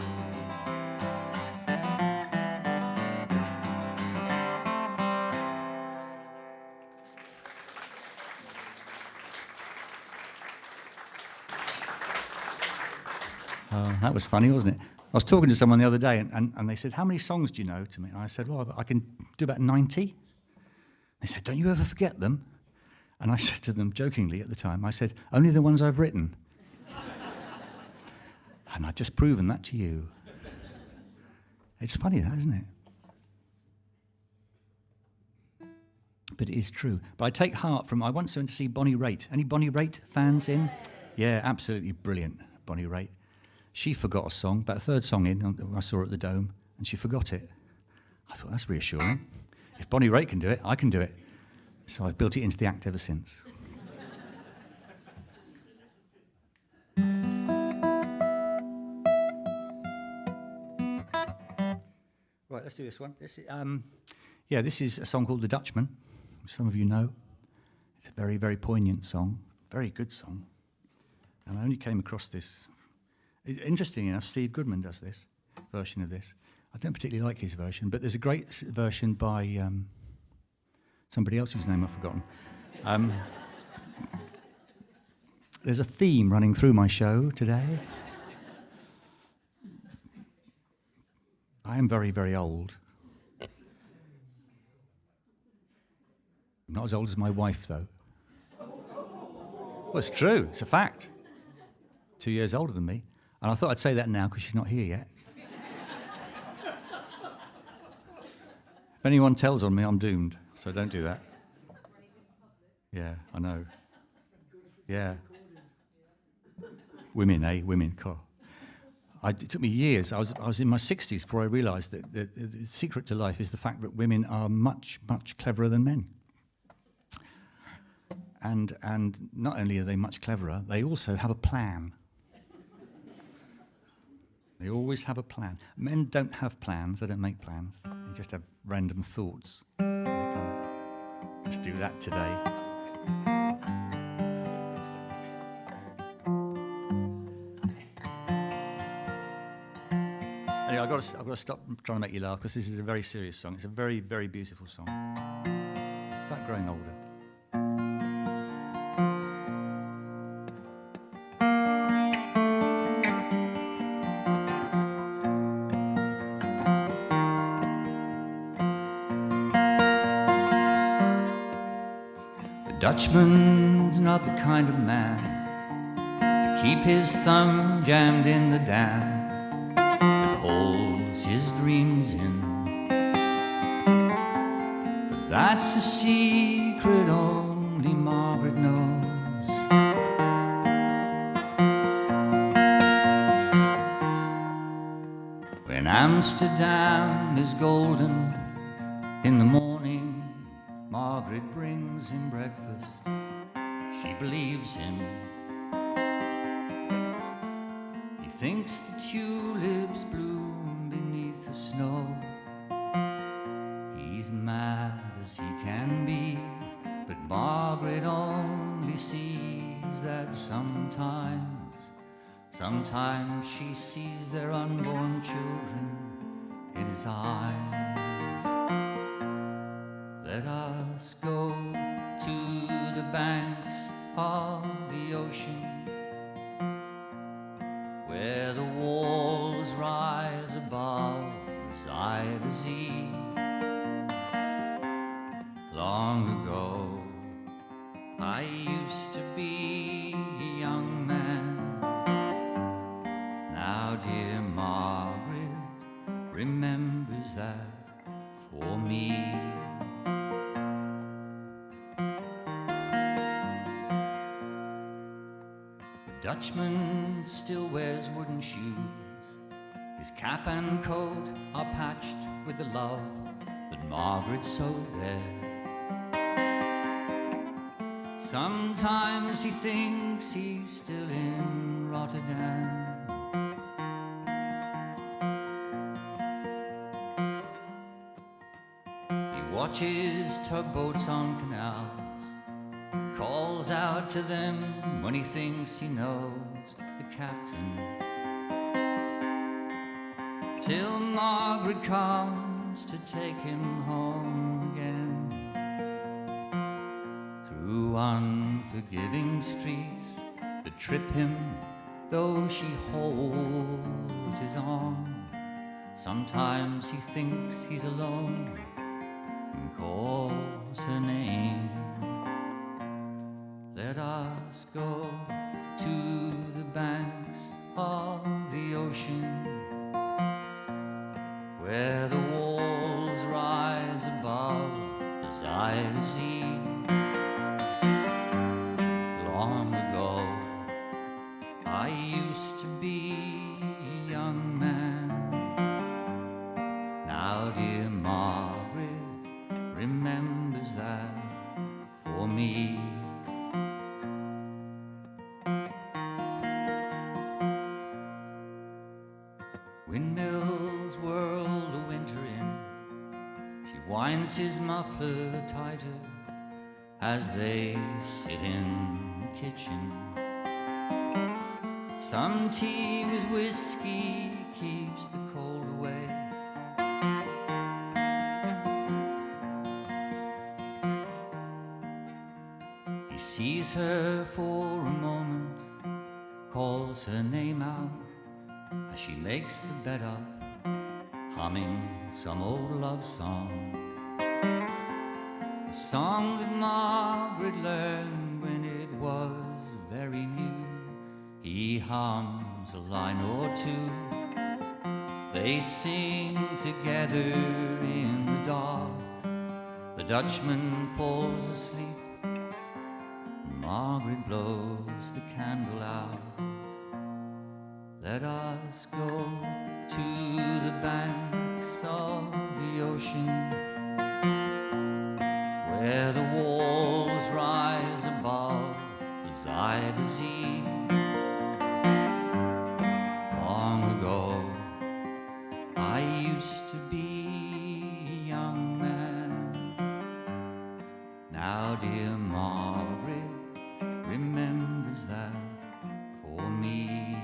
That was funny, wasn't it? I was talking to someone the other day, and they said, how many songs do you know to me? And I said, well, I can do about 90. They said, don't you ever forget them? And I said to them, jokingly at the time, I said, only the ones I've written. And I've just proven that to you. It's funny, that, isn't it? But it is true. But I take heart from, I once went to see Bonnie Raitt. Any Bonnie Raitt fans in? Yeah, absolutely brilliant, Bonnie Raitt. She forgot a song, about a third song in, I saw her at the Dome, and she forgot it. I thought, that's reassuring. If Bonnie Raitt can do it, I can do it. So I've built it into the act ever since. Right, let's do this one. This is a song called The Dutchman, which some of you know. It's a very, very poignant song, very good song. And I only came across this. Interesting enough, Steve Goodman does this version of this. I don't particularly like his version, but there's a great version by somebody else whose name I've forgotten. There's a theme running through my show today. I am very, very old. I'm not as old as my wife, though. Well, it's true. It's a fact. 2 years older than me. And I thought I'd say that now because she's not here yet. If anyone tells on me, I'm doomed. So don't do that. Yeah, I know. Yeah. Women, eh? Women. God. It took me years. I was in my 60s before I realised that the secret to life is the fact that women are much, much cleverer than men. And not only are they much cleverer, they also have a plan. They always have a plan. Men don't have plans. They don't make plans. They just have random thoughts. Let's do that today. Anyway, I've got to stop trying to make you laugh because this is a very serious song. It's a very, very beautiful song. About growing older. Dutchman's not the kind of man to keep his thumb jammed in the dam that holds his dreams in. But that's a secret only Margaret knows. When Amsterdam is golden in the morning, Margaret brings him breakfast. She believes him. He thinks the tulips bloom beneath the snow. He's mad as he can be, but Margaret only sees that sometimes she sees their unborn children in his eyes. Let us go to the banks of the ocean, where the walls rise above the Zuyder Zee. Long ago, I used to be a young man. Now dear Margaret remembers that for me. Dutchman still wears wooden shoes. His cap and coat are patched with the love that Margaret sewed there. Sometimes he thinks he's still in Rotterdam. He watches tugboats on canals calls out to them when he thinks he knows the captain. Till Margaret comes to take him home again. Through unforgiving streets that trip him, though she holds his arm. Sometimes he thinks he's alone and calls her name. Let us go to the banks of the ocean, where the walls rise above the Zuyder Zee. Long ago, I used to be a young man. Now dear Margaret remembers that for me. Windmills whirl the winter in. She winds his muffler tighter as they sit in the kitchen. Some tea with whiskey keeps the cold away. He sees her for a moment, calls her name out as she makes the bed up, humming some old love song. A song that Margaret learned when it was very new. He hums a line or two. They sing together in the dark. The Dutchman falls asleep. Margaret blows the candle out. Let us go to the banks of the ocean, where the walls rise above the Zuyder Zee. Long ago, I used to be a young man. Now dear Margaret remembers that for me.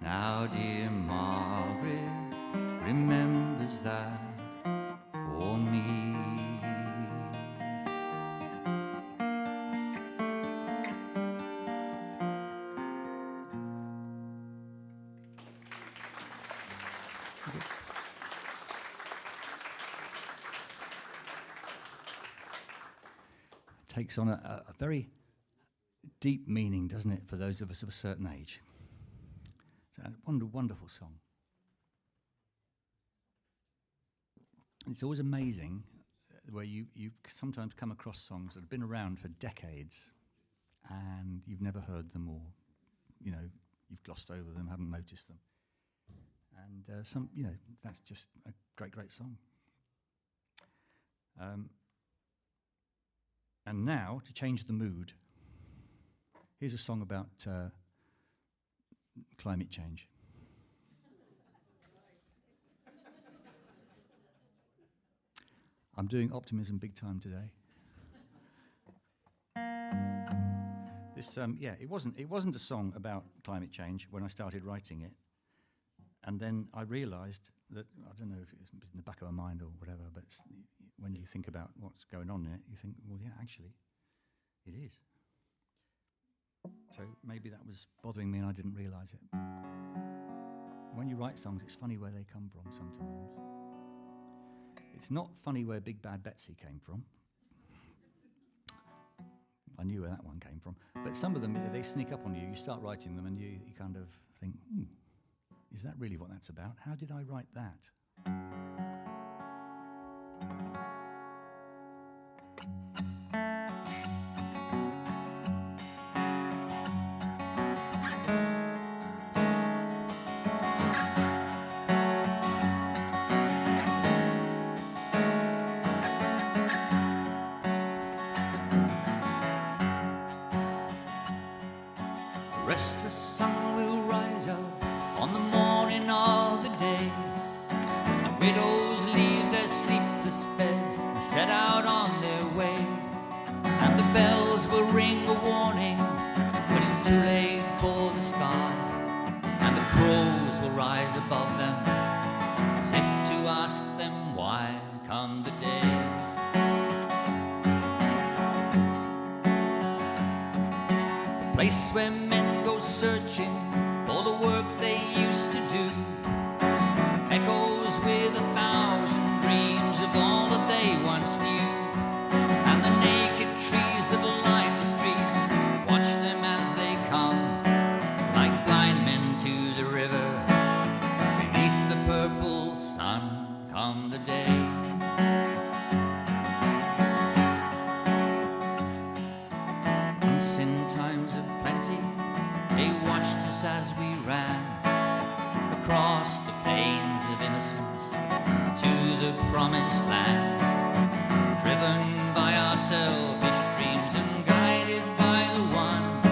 Now dear Margaret remembers that for me. Takes on a very deep meaning, doesn't it, for those of us of a certain age. It's a wonderful song. It's always amazing where you sometimes come across songs that have been around for decades and you've never heard them, or you've glossed over them, haven't noticed them. And that's just a great song. And now, to change the mood, here's a song about climate change. I'm doing optimism big time today. This, it wasn't a song about climate change when I started writing it, and then I realised that, I don't know if it was in the back of my mind or whatever, but when you think about what's going on in it, you think, well, yeah, actually, it is. So maybe that was bothering me and I didn't realise it. When you write songs, it's funny where they come from sometimes. It's not funny where Big Bad Betsy came from. I knew where that one came from. But some of them, they sneak up on you. You start writing them and you kind of think, is that really what that's about? How did I write that? Restless sun will rise up on the morning of the day, as the widows leave their sleepless beds come the day. The place where men go searching for the work they used to do echoes with 1,000 dreams of all that they once knew. And the naked trees that line the streets, watch them as they come, like blind men to the river, beneath the purple sun, come the day. Once in times of plenty, they watched us as we ran across the plains of innocence to the promised land, driven by our selfish dreams and guided by the one who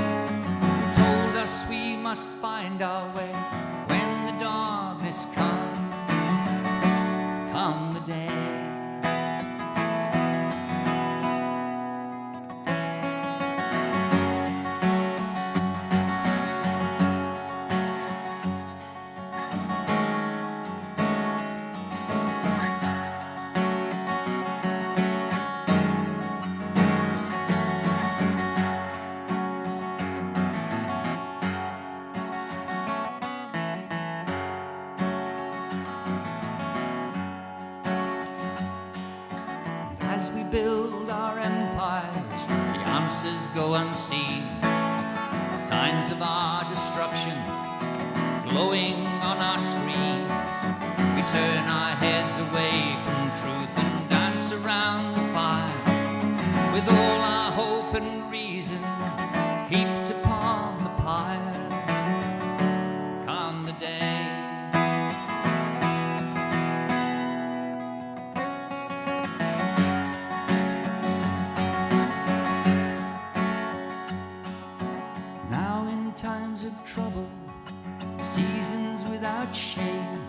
told us we must find our way when the darkness comes, come the day. As we build our empires, the answers go unseen. Signs of our destruction glowing on our screens. We turn our heads away from truth and dance around the fire with all our hope and reason heaped upon the pyre. Come the day. Now in times of trouble, seasons without shame,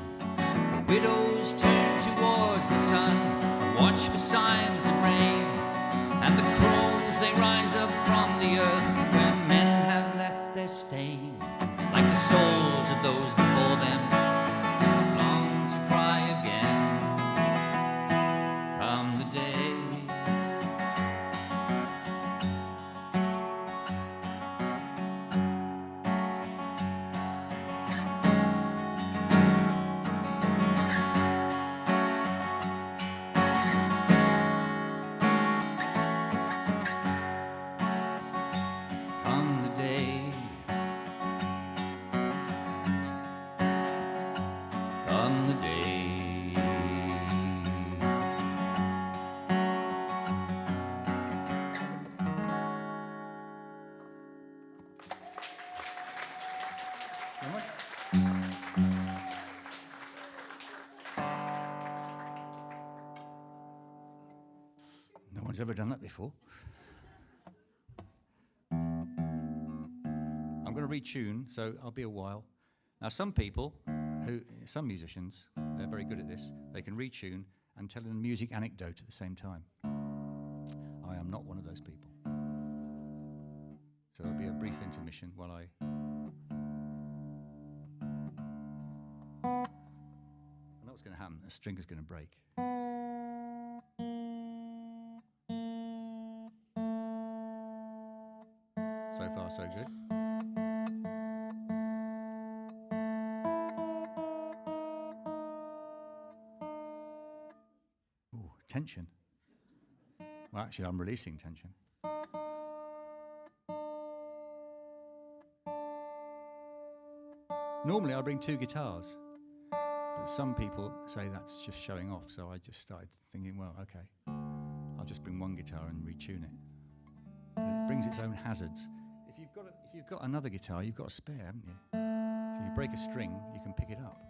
widows turn towards the sun and watch for signs of rain. And the crows, they rise up from the earth where men have left their stain, like the souls of those before them, long to cry again. Come the day. Come the day. Come the day. No one's ever done that before. I'm going to retune, so I'll be a while. Now, some musicians, they're very good at this. They can retune and tell a music anecdote at the same time. I am not one of those people. So there'll be a brief intermission while I... I know what's going to happen. The string is going to break. So far, so good. Ooh, tension. Well, actually, I'm releasing tension. Normally, I bring 2 guitars, but some people say that's just showing off, so I just started thinking, well, okay, I'll just bring 1 guitar and retune it. But it brings its own hazards. If you've got another guitar, you've got a spare, haven't you? So if you break a string, you can pick it up.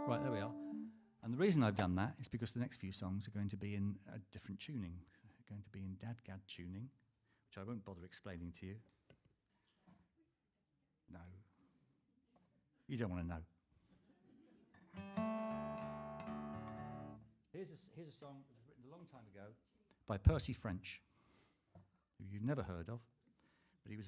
Right, there we are. And the reason I've done that is because the next few songs are going to be in a different tuning. They're going to be in Dad-Gad tuning, which I won't bother explaining to you. No. You don't want to know. Here's a song that was written a long time ago by Percy French, who you've never heard of, But he was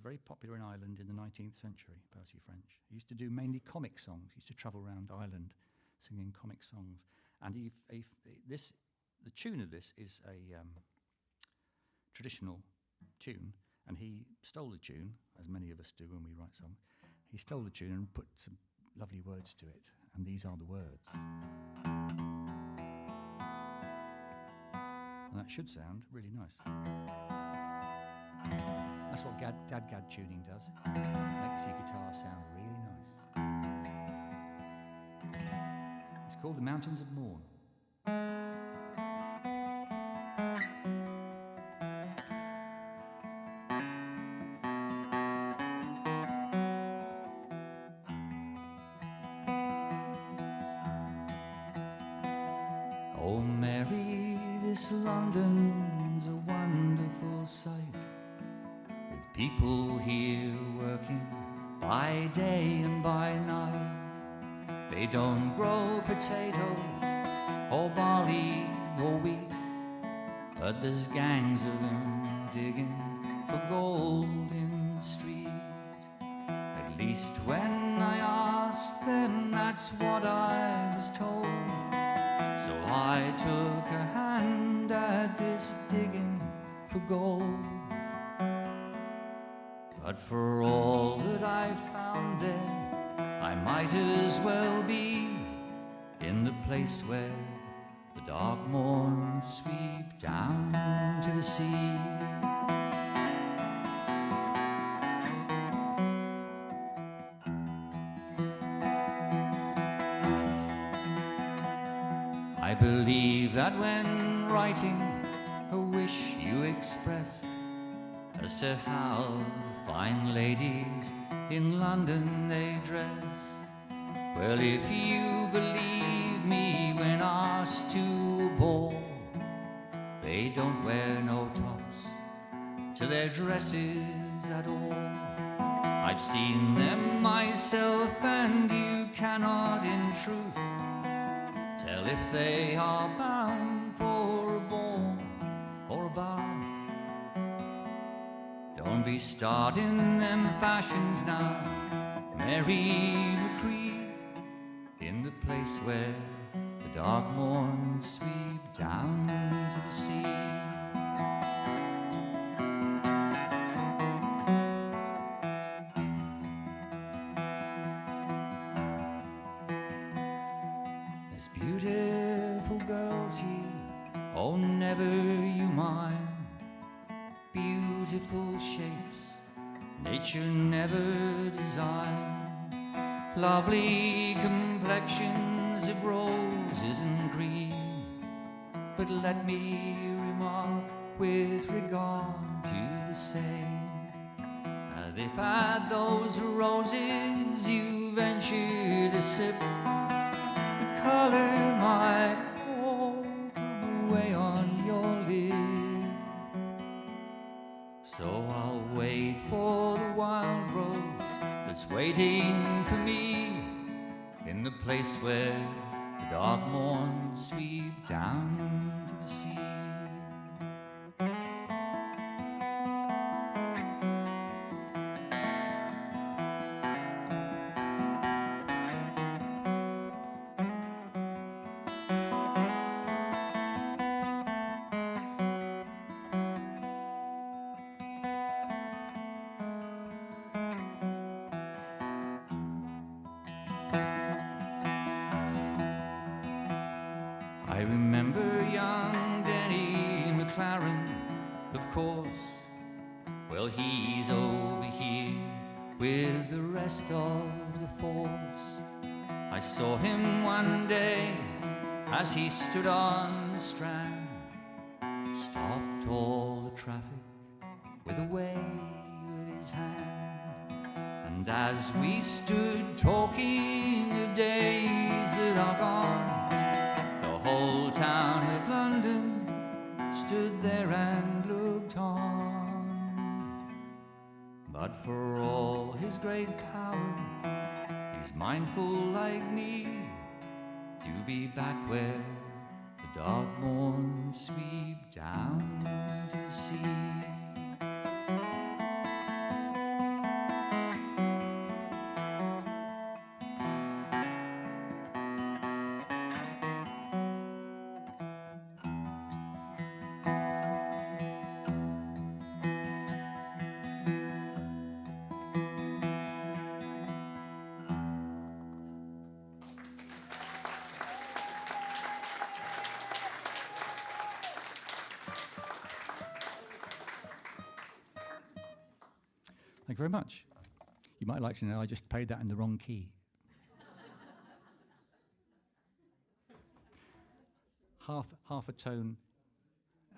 very popular in Ireland in the 19th century, Percy French. He used to do mainly comic songs. He used to travel around Ireland singing comic songs. And the tune of this is a traditional tune, and he stole the tune, as many of us do when we write songs. He stole the tune and put some lovely words to it, and these are the words. And that should sound really nice. That's what Dad tuning does. Makes your guitar sound really nice. It's called The Mountains of Mourn. Oh Mary, this London's a wonderful sight, with people here working by day and by night. They don't grow potatoes or barley or wheat, but there's gangs of them digging for gold in the street. At least when I asked them, that's what I was told. So I took a hand at this digging for gold. But for all that I found there, I might as well be in the place where the dark morn sweep down to the sea. I believe that when writing a wish you expressed as to how fine ladies in London they dress, well, if you believe me when asked to a ball, they don't wear no tops to their dresses at all. I've seen them myself, and you cannot in truth tell if they are bound for a ball or a bath. Don't be starting them fashions now, Mary McCree, in the place where the dark morn sweep down to the sea. There's beautiful girls here, oh never you mind. Beautiful shapes nature never designed, lovely complexions of roses and green. But let me remark with regard to the same, that if at those roses you venture to sip, the color might all come away on your lip. So I'll wait for the wild rose that's waiting for me in the place where the dark morn sweep down to the sea. I remember young Denny McLaren, of course. Well, he's over here with the rest of the force. I saw him one day as he stood on the Strand, stopped all the traffic with a wave of his hand. And as we stood talking of days that are gone, the whole town of London stood there and looked on. But for all his great power, he's mindful like me to be back where the dark morn sweep down to the sea. very much. You might like to know I just played that in the wrong key. half a tone.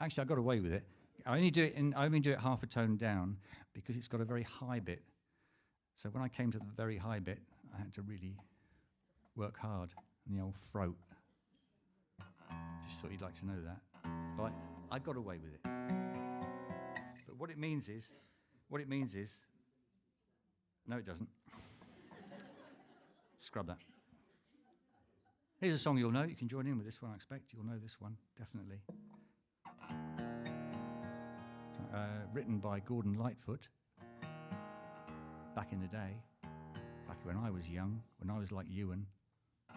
Actually, I got away with it. I only do it half a tone down because it's got a very high bit. So when I came to the very high bit, I had to really work hard on the old throat. Just thought you'd like to know that. But I got away with it. But what it means is, no, it doesn't. Scrub that. Here's a song you'll know. You can join in with this one, I expect. You'll know this one, definitely. Written by Gordon Lightfoot back in the day, back when I was young, when I was like Ewan, a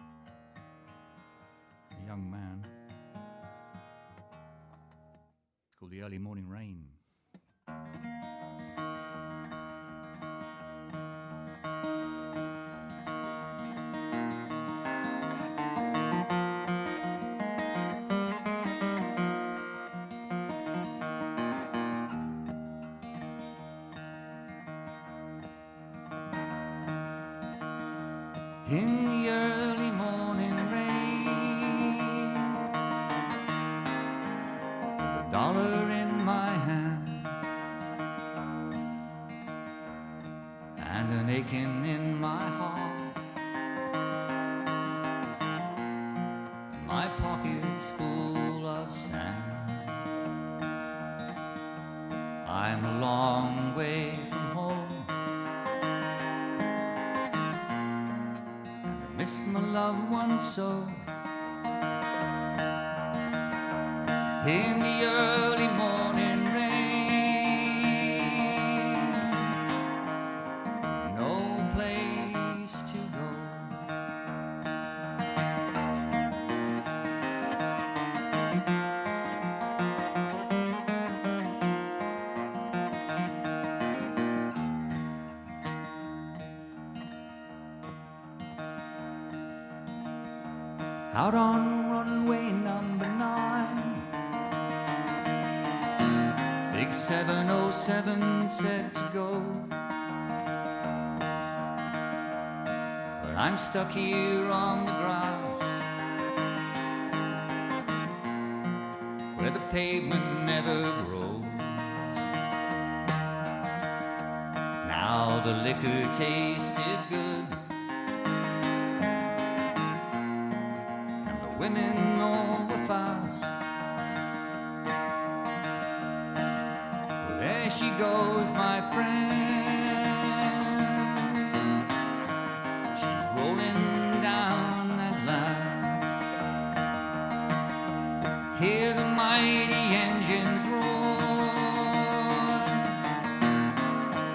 young man. It's called The Early Morning Rain. In the early morning rain, with a dollar in my hand and an aching in my heart, and my pockets full of sand. I'm a long way from home, miss my loved one so. In the early morning rain, no place to go. Out on runway number 9, big 707 said to go, but I'm stuck here on the grass where the pavement never grows. Now the liquor tasted good, women all were fast. Well, there she goes, my friend. She's rolling down at last. Hear the mighty engines roar.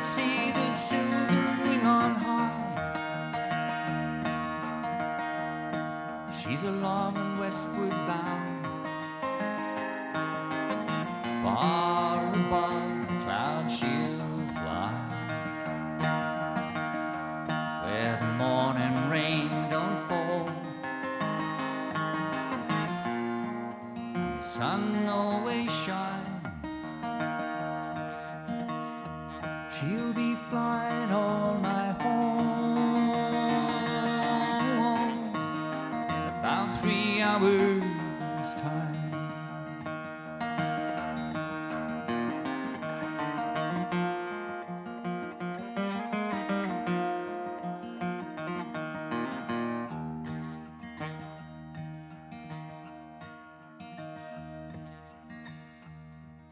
See the silver ring on high. She's a long and westward bound, far above the clouds she'll fly, where the morning rain don't fall, and the sun always shines. She'll be flying all night home, about 3 hours time.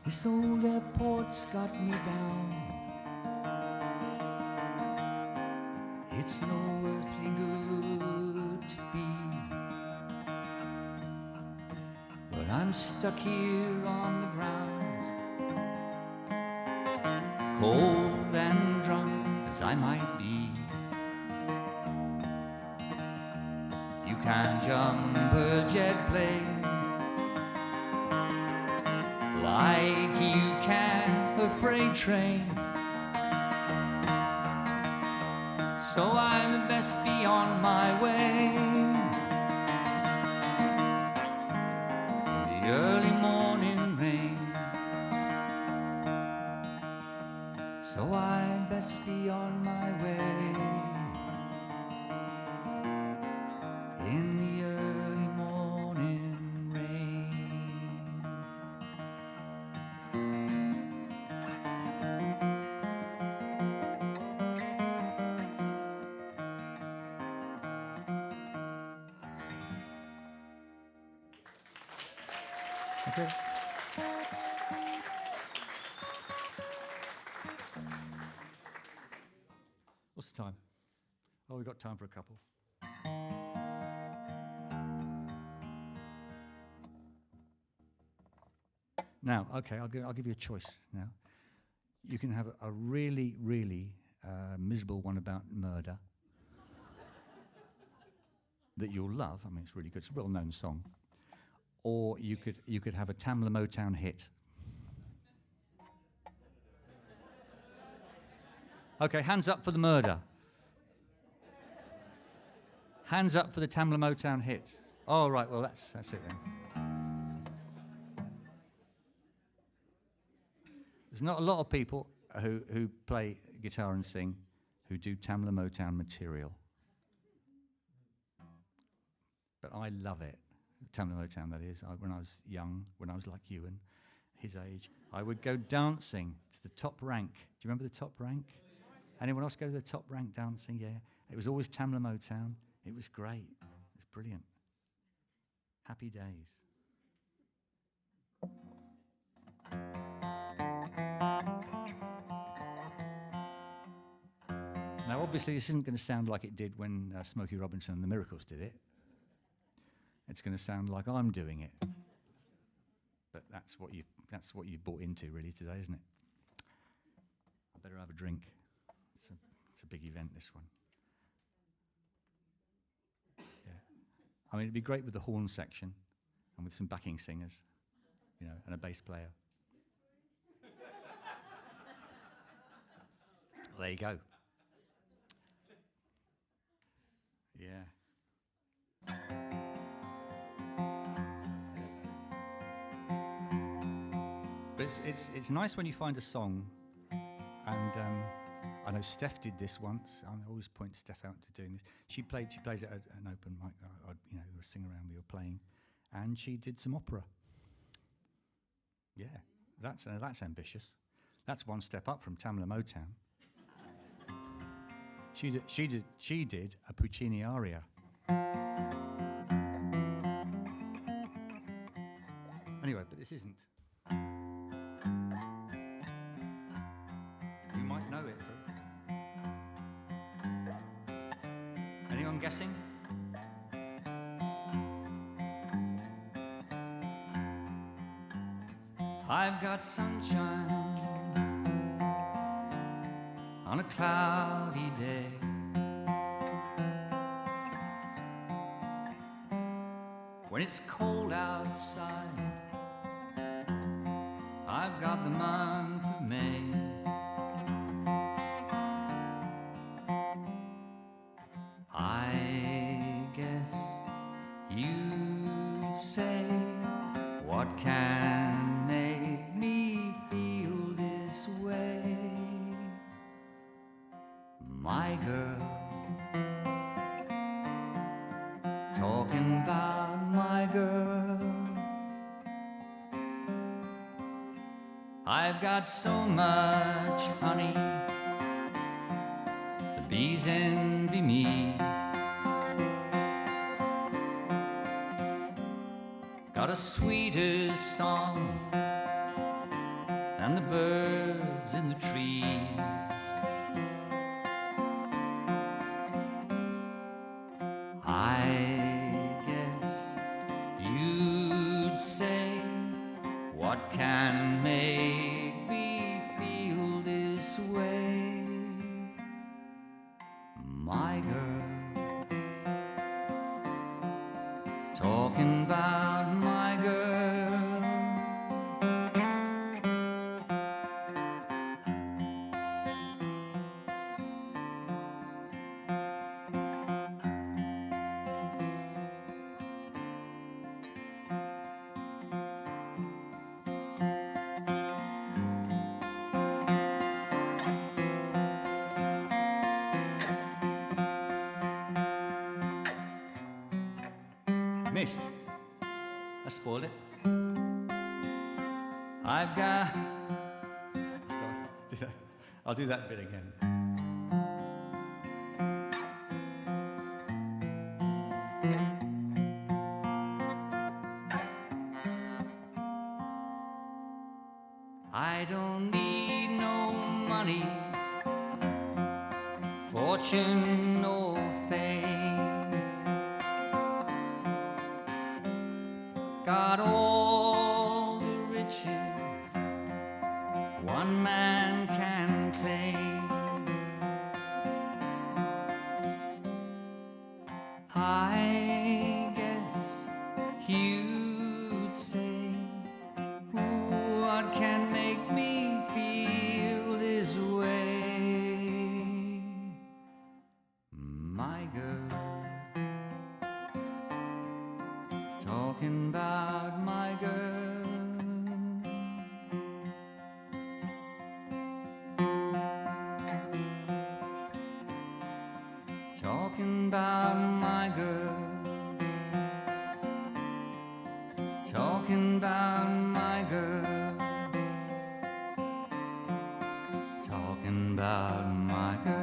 This old airport's got me down. It's no earthly good to be, but I'm stuck here on the ground, cold and drunk as I might be. You can't jump a jet plane like you can a freight train, so I'd best be on my way. The early morning rain, so I'd best be Okay. What's the time? Oh, we've got time for a couple. Now, okay, I'll give you a choice now. You can have a really, really miserable one about murder that you'll love. I mean, it's really good. It's a well-known song. Or you could have a Tamla Motown hit. Okay, hands up for the murder. Hands up for the Tamla Motown hit. Oh, right, well, that's it then. There's not a lot of people who play guitar and sing who do Tamla Motown material. But I love it. Tamla Motown, that is. When I was young, when I was like you and his age, I would go dancing to the top rank. Do you remember the top rank? Anyone else go to the top rank dancing? Yeah. It was always Tamla Motown. It was great. It was brilliant. Happy days. Now, obviously, this isn't going to sound like it did when Smokey Robinson and the Miracles did it. It's going to sound like I'm doing it. But that's what you bought into, really, today, isn't it? I better have a drink. It's a big event, this one. Yeah. I mean, it'd be great with the horn section and with some backing singers, you know, and a bass player. Well, there you go. Yeah. But it's nice when you find a song, and I know Steph did this once. I always point Steph out to doing this. She played at an open mic. You know, a sing around we were playing, and she did some opera. Yeah, that's ambitious. That's one step up from Tamla Motown. She did a Puccini aria. Anyway, but this isn't. You might know it. Anyone guessing? I've got sunshine on a cloudy day. When it's cold outside, I've got the month of May. I guess you'd say, what can make me feel this way? My girl, talking about my girl. I've got so much honey, the bees envy me. Got a sweeter song than the birds in the trees. I guess you'd say, what can make me feel this way? My girl, talking about my girl. Missed. I spoiled it. I've got. I'll do that bit again. I don't need no money, fortune or fame. Got all the riches one man can claim. I guess you'd say, what can make me feel this way? My girl, talking about my girl. Talking about my girl. Talking about my girl. Talking about my girl.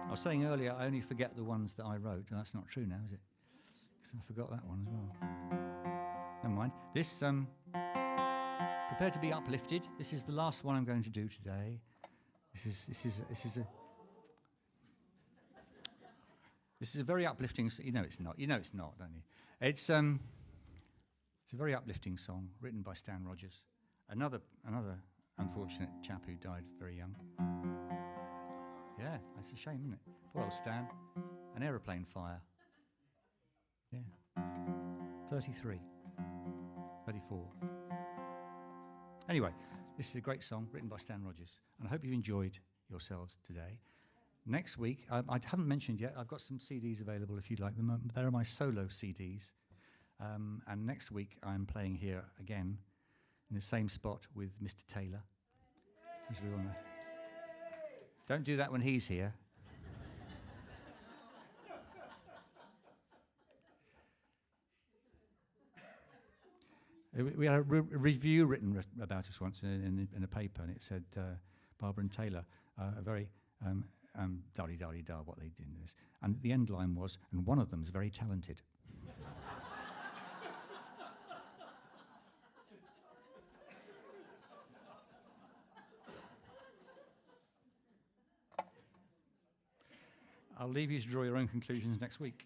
I was saying earlier, I only forget the ones that I wrote. And that's not true now, is it? Because I forgot that one as well. Never mind. This, prepare to be uplifted. This is the last one I'm going to do today. This is a very uplifting. You know it's not. You know it's not, don't you? It's a very uplifting song written by Stan Rogers. Another unfortunate chap who died very young. Yeah, that's a shame, isn't it? Poor old Stan. An aeroplane fire. Yeah. 33. 34. Anyway, this is a great song written by Stan Rogers, and I hope you've enjoyed yourselves today. Next week, I haven't mentioned yet, I've got some CDs available if you'd like them. There are my solo CDs. And next week, I'm playing here again in the same spot with Mr. Taylor, as we all know. Don't do that when he's here. We had a review written about us once in a paper, and it said Barber and Taylor are very da-di-da-di-da, what they did in this. And the end line was, and one of them's very talented. I'll leave you to draw your own conclusions next week.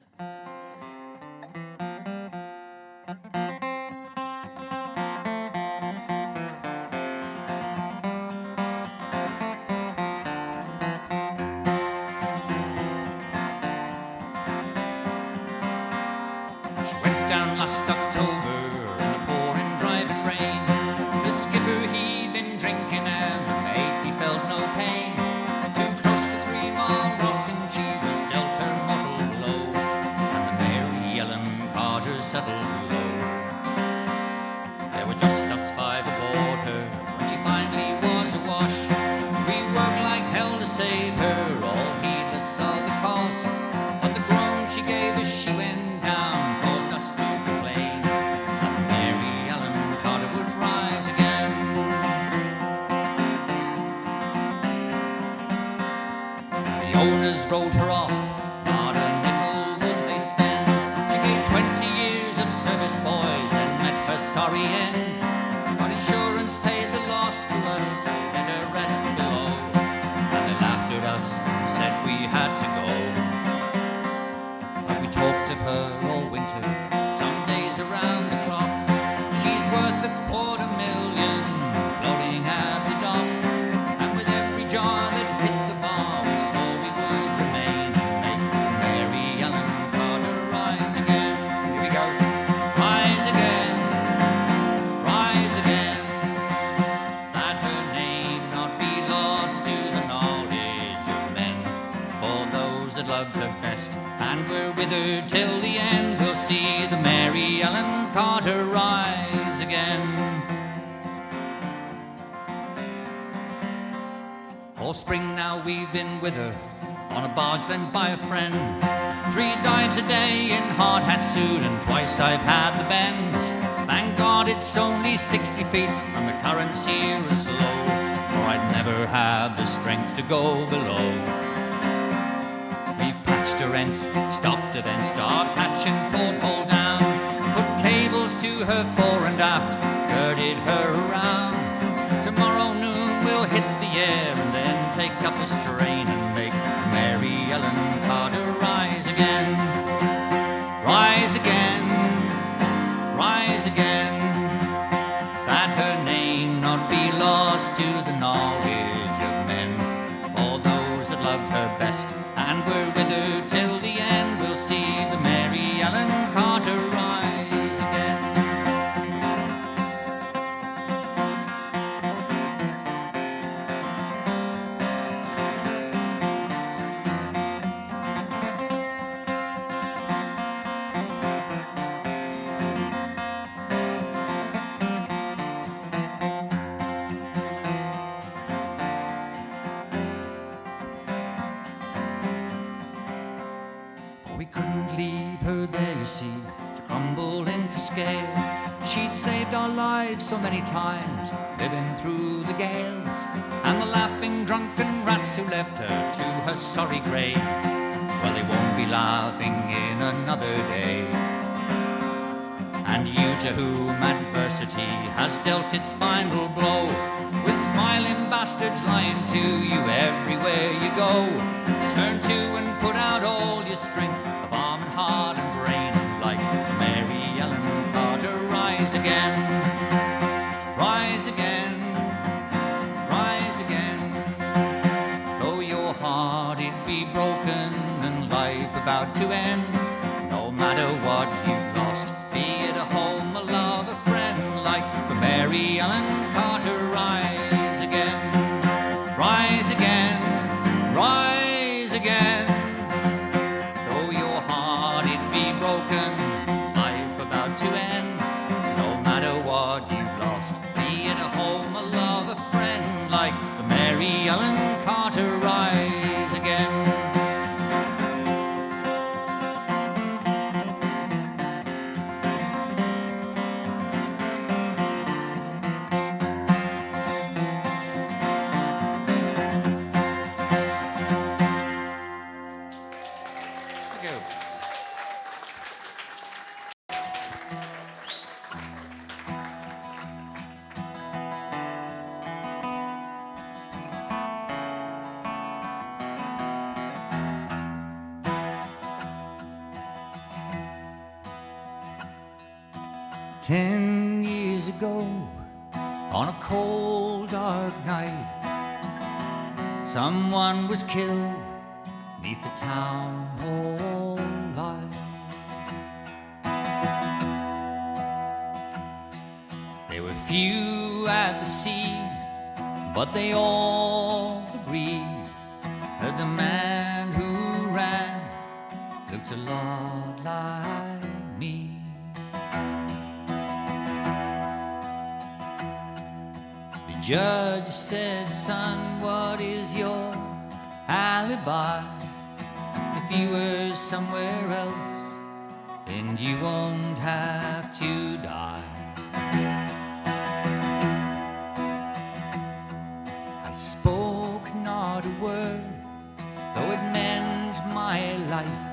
Last October in the pouring driving rain, the skipper he'd been drinking and the mate he felt no pain. Too close to 3 Mile Rock and she was dealt her mortal blow, and the Mary Ellen Carter settled low. There were just us 5 aboard her when she finally was awash. We worked like hell to save her, all heedless of the cost, but the groan she gave as she went down caused us to complain that Mary Ellen Carter would rise again. The owners wrote her off, not a nickel would they spend. She gave 20 years of service, boys, and met her sorry end. But insurance paid the loss to us, let her rest below. And they laughed at us and said we had to go. But we talked of her all winter, some days around the clock. She's worth $250,000 floating at the dock. And with every jar that hit the bar, we swore we would remain and make Mary Ellen Carter rise again. Here we go. Rise again, that her name not be lost to the knowledge of men. For those that loved her best and were with her till the end, will see the All spring now we've been with her, on a barge lent by a friend. 3 dives a day in hard hat suit, and twice I've had the bends. Thank God it's only 60 feet, and the currents here are slow, or I'd never have the strength to go below. We've patched her ends, stopped her then, start hatching porthole down, put cables to her fore and aft, girded her around. Tomorrow noon we'll hit the air and then take up the strain and make Mary Ellen Carter rise again. Rise again, rise again, that her name not be lost to the knowledge of men. All those that loved her best and were with her till the end will see the Mary Ellen Carter rise again. We couldn't leave her there, you see, to crumble into scale. She'd saved our lives so many times, living through the gales, and the laughing drunken rats who left her to her sorry grave, well, they won't be laughing in another day. And you to whom adversity has dealt its final blow, with smiling bastards lying to you everywhere you go, turn to and put out all your strength of arm and heart and brain, like Mary Ellen Carter rise again. Rise again, rise again, though your heart it be broken and life about to end. No matter what you've lost, be it a home, a love, a friend, like Mary Ellen Carter rise again. Rise again, rise again, though your heart it be broken, life about to end. No matter what you've lost, be it a home, a love, a friend, like Mary Ellen Carter rise again. Thank you. 10 years ago, on a cold dark night, someone was killed 'neath the town hall light. There were few at the scene, but they all agreed that the man who ran looked a lot like me. The judge said, son, what is your alibi? If you were somewhere else, then you won't have to die. I spoke not a word, though it meant my life,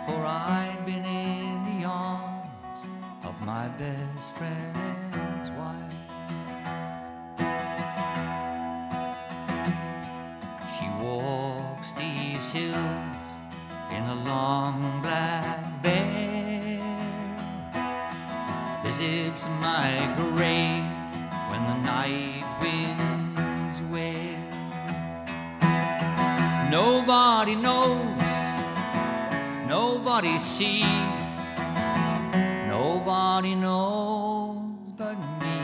for I'd been in the arms of my best friend's wife. She walks these hills in a long black veil, visits my grave when the night winds wail. Nobody knows, nobody sees, nobody knows but me.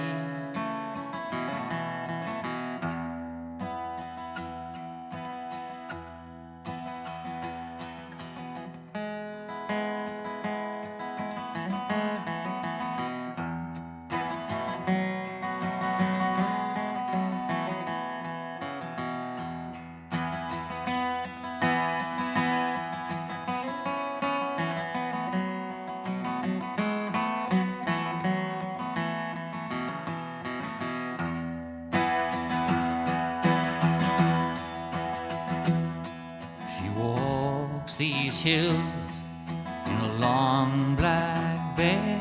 these hills in a long black bear,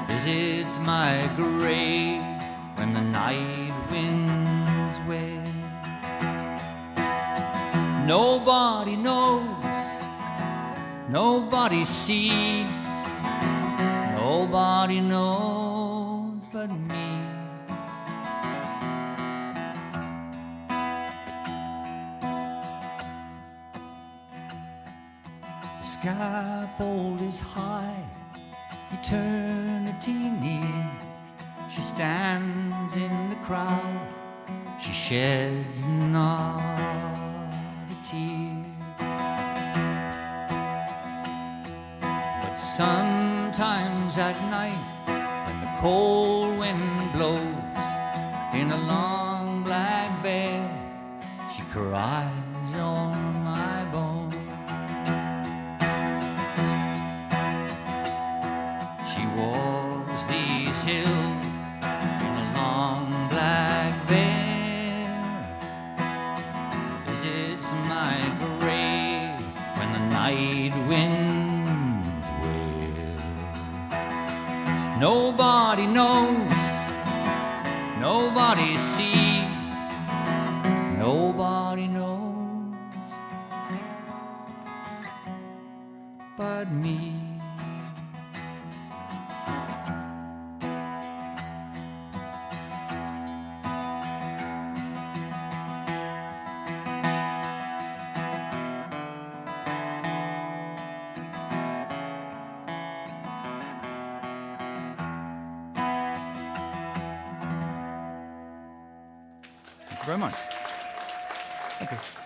visits my grave when the night winds wear. Nobody knows, nobody sees, nobody knows but me. The scaffold is high, eternity near. She stands in the crowd, she sheds not a tear. But sometimes at night, when the cold wind blows in a long black veil, she cries on my bones. She walks these hills in a long black veil, visits my grave when the night winds wail. Nobody knows, nobody sees, nobody knows but me. Thank you very much. Thank you.